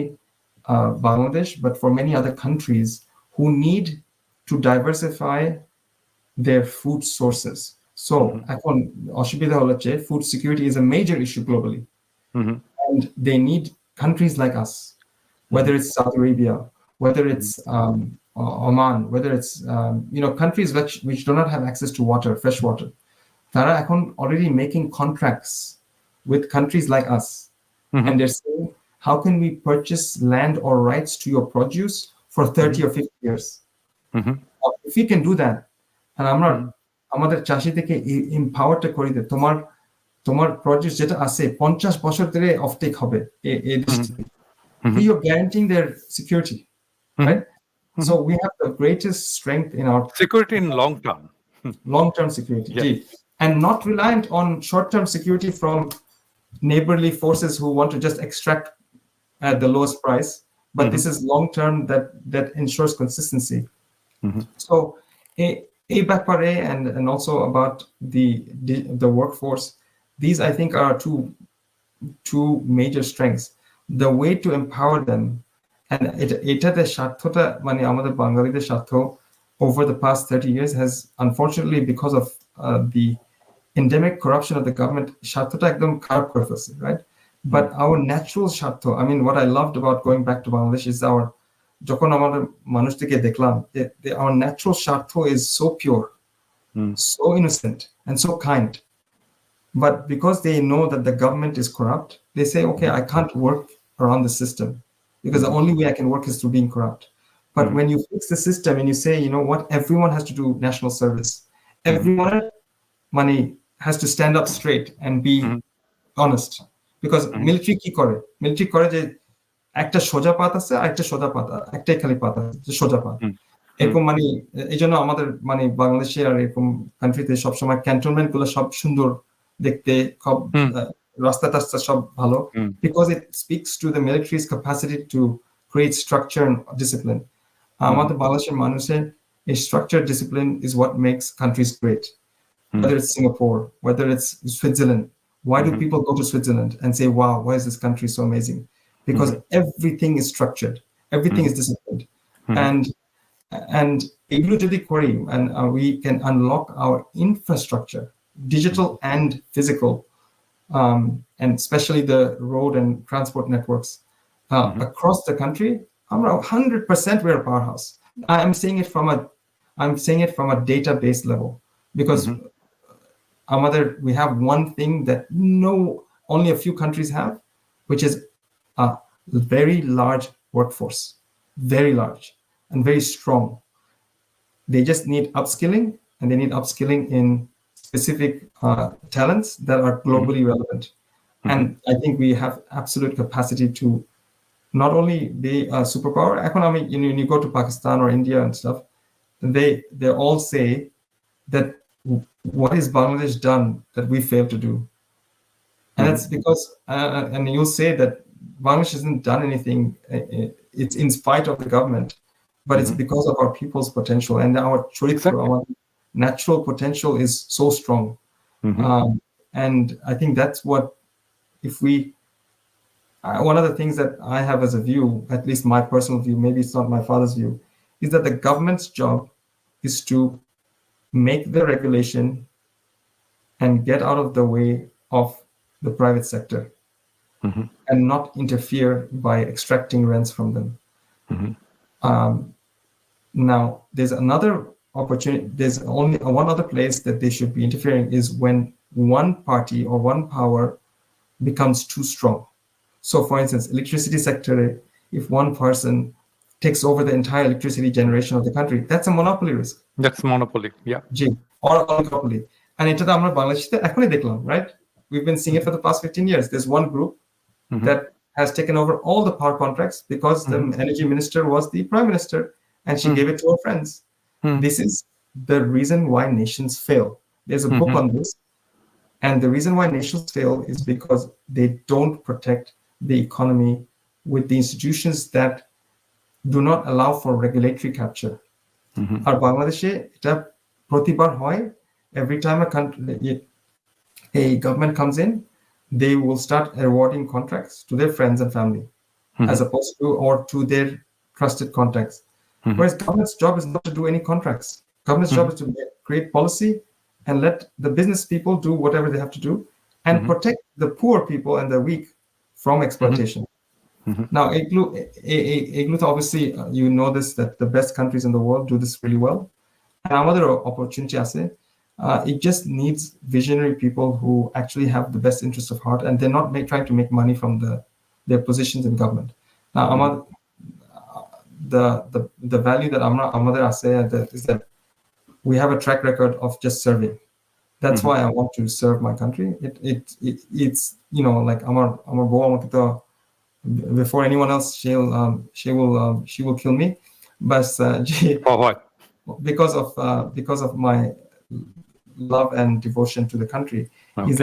Bangladesh, but for many other countries who need to diversify their food sources. So এখন অসুবিধা হচ্ছে food security is a major issue globally, and they need countries like us, whether it's Saudi Arabia, whether it's Oman, whether it's countries which do not have access to water, fresh water. তারা এখন already making contracts with countries like us, and they're saying, how can we purchase land or rights to your produce for 30 or 50 years? If we can do that, and আমাদের চাষীদেরকে এম্পাওয়ারটা করে দে, তোমার produce যেটা আছে 50 বছর ধরে অফটেক হবে এই দেশ থেকে, you're guaranteeing their security, right? So we have the greatest strength in our security in long-term security, and not reliant on short-term security from neighborly forces who want to just extract at the lowest price, but this is long-term that ensures consistency. So a ব্যাপারে and also about the workforce, these I think are two major strengths. The way to empower them, and এটাতে স্বার্থটা মানে আমাদের বাঙালিদের স্বার্থ over the past 30 years has, unfortunately, because of the endemic corruption of the government, স্বার্থটা একদম খারাপ করে ফেলছে, right? But our natural স্বার্থ, I mean, what I loved about going back to Bangladesh is যখন আমাদের মানুষদেরকে দেখলাম, our natural স্বার্থ is so pure, so innocent, and so kind. But because they know that the government is corrupt, they say, okay, I can't work around the system because the only way I can work is through being corrupt. But when you fix the system and you say, you know what, everyone has to do national service, everyone has to stand up straight and be honest, because military কি করে যে একটা সোজা পাত আছে আর একটা সোজা পাত, একটাই খালি পাত আছে, সোজা পাত, এরকম এই জন্য আমাদের বাংলাদেশে আর এরকম কান্ট্রিতে সবসময় ক্যান্টনমেন্ট গুলো সব সুন্দর দেখতে, সব রাস্তা টাস্তা সব ভালো, because it speaks to the military's capacity to create structure and discipline. আমাদের বাংলাদেশের মানুষের এই structure discipline is what makes countries great. Whether it's Singapore, whether it's Switzerland, why do people go to Switzerland and say, wow, why is this country so amazing? Because everything is structured, everything is disciplined, and and এগুলো যদি করি, and we can unlock our infrastructure, digital and physical, and especially the road and transport networks across the country, I'm 100% we're a powerhouse. I'm saying it from a database level, because we have one thing that only a few countries have, which is a very large workforce, very large and very strong. They just need upskilling, and they need upskilling in specific talents that are globally relevant. And I think we have absolute capacity to not only be a superpower. Economic, when you go to Pakistan or India and stuff, they all say that what is Bangladesh done that we failed to do? And that's because, and you'll say that Bangladesh hasn't done anything. It's in spite of the government, but it's because of our people's potential, and our our natural potential is so strong. And I think that's what, if we, one of the things that I have as a view, at least my personal view, maybe it's not my father's view, is that the government's job is to make the regulation and get out of the way of the private sector, and not interfere by extracting rents from them. Now, there's another opportunity. There's only one other place that they should be interfering, is when one party or one power becomes too strong. So, for instance, electricity sector, if one person takes over the entire electricity generation of the country, that's a monopoly risk. That's monopoly, yeah. Or oligopoly. And এটা আমরা বাংলাদেশে এখনই দেখলাম, right? We've been seeing it for the past 15 years. There's one group that has taken over all the power contracts because the energy minister was the prime minister, and she gave it to her friends. This is the reason why nations fail. There's a book on this, and the reason why nations fail is because they don't protect the economy with the institutions that do not allow for regulatory capture. Our Bangladeshe, এটা প্রতিবার হয়, every time a government comes in, they will start awarding contracts to their friends and family, as opposed to, or to their trusted contacts. Whereas government's job is not to do any contracts. Government's job is to create policy and let the business people do whatever they have to do, and protect the poor people and the weak from exploitation. Now, obviously, you know this, that the best countries in the world do this really well. And another opportunity, it just needs visionary people who actually have the best interest of heart, and they're not trying to make money from their positions in government. Now, the value that Amader Ase is that we have a track record of just serving. That's why I want to serve my country. It's, you know, like Amar Bo, before anyone else, she will kill me. But For what? Because of my love and devotion to the country, is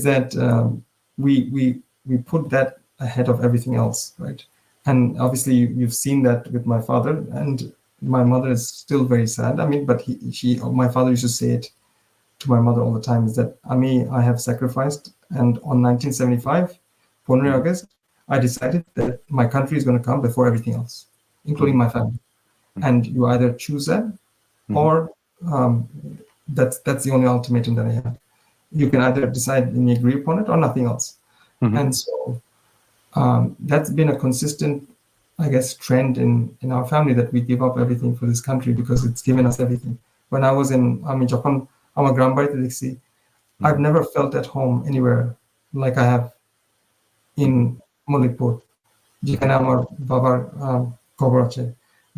that we put that ahead of everything else, right? And obviously, you've seen that with my father, and my mother is still very sad. I mean, but my father used to say it to my mother all the time, is that I have sacrificed, and on 1975, 15 August, I decided that my country is going to come before everything else, including my family. And you either choose that, or that's the only ultimatum that I have. You can either decide and agree upon it, or nothing else. And so that's been a consistent, I guess, trend in our family, that we give up everything for this country because it's given us everything. When I was in, যখন আমার গ্রাম বাড়িতে দেখছি, I've never felt at home anywhere like I have in Mallikpur, যেখানে আমার বাবার কবর আছে,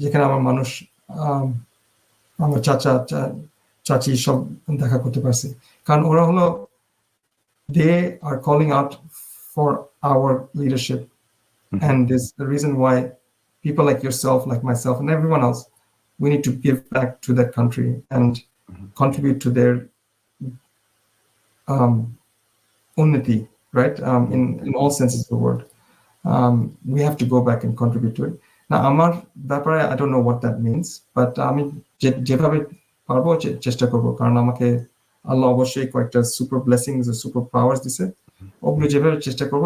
যেখানে আমার মানুষ, আমার চাচা চাচি সব দেখা করতে পারছি, কারণ ওরা হলো, they are calling out for our leadership. And this the reason why people like yourself, like myself, and everyone else, we need to give back to that country and contribute to their unnati, right? In all senses of the word. We have to go back and contribute to it. Now, আমার ব্যাপারে, I don't know what that means, but আমি যেভাবে পারবো চেষ্টা করবো, কারণ আমাকে আল্লাহ অবশ্যই কয়েকটা সুপার ব্লেসিংস, সুপার পাওয়ার্স দিছে। ওগুলো যেভাবে চেষ্টা করবো,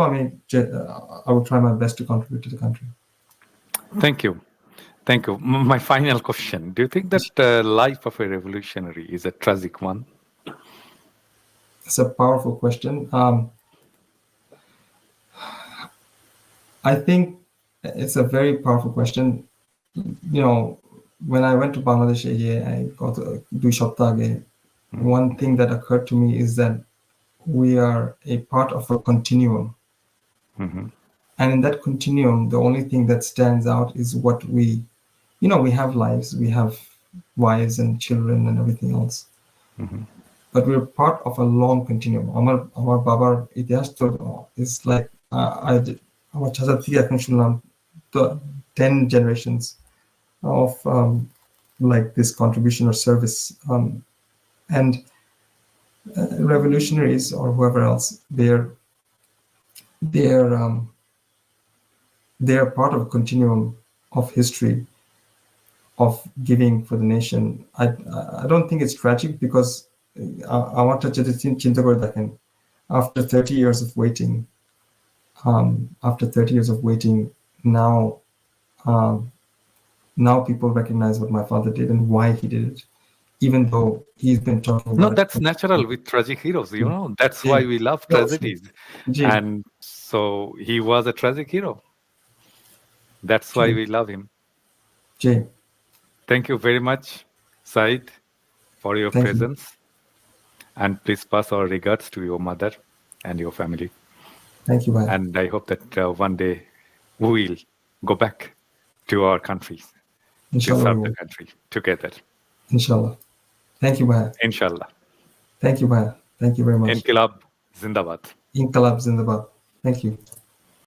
I will try my best to contribute to the country. Thank you. Thank you. My final question: do you think that life of a revolutionary is a tragic one? It's a powerful question. I think it's a very powerful question. You know, when I went to Bangladesh, I got do Shoptage. One thing that occurred to me is that we are a part of a continuum. And in that continuum, the only thing that stands out is what we have lives, we have wives and children and everything else. But we're part of a long continuum. Amar babar ইতিহাস তো is like আমার চাচা থেকে এখন শুনলাম 10 generations of like this contribution or service, and revolutionaries or whoever else, they're part of a continuum of history of giving for the nation. I don't think it's tragic because আমারটা যদি চিন্তা করে দেখেন, after 30 years of waiting, now people recognize what my father did and why he did it, even though he's been talking about No, that's natural with tragic heroes, you know. That's why we love tragedies. And so he was a tragic hero. That's why we love him. Thank you very much, Said, for your presence. And please pass our regards to your mother and your family. Thank you, Bhai. And I hope that one day we will go back to our countries to serve the country together. Inshallah. Thank you, Bhai. Inshallah. Thank you, Bhai. Thank you very much. Inqilab Zindabad. Inqilab Zindabad. Thank you.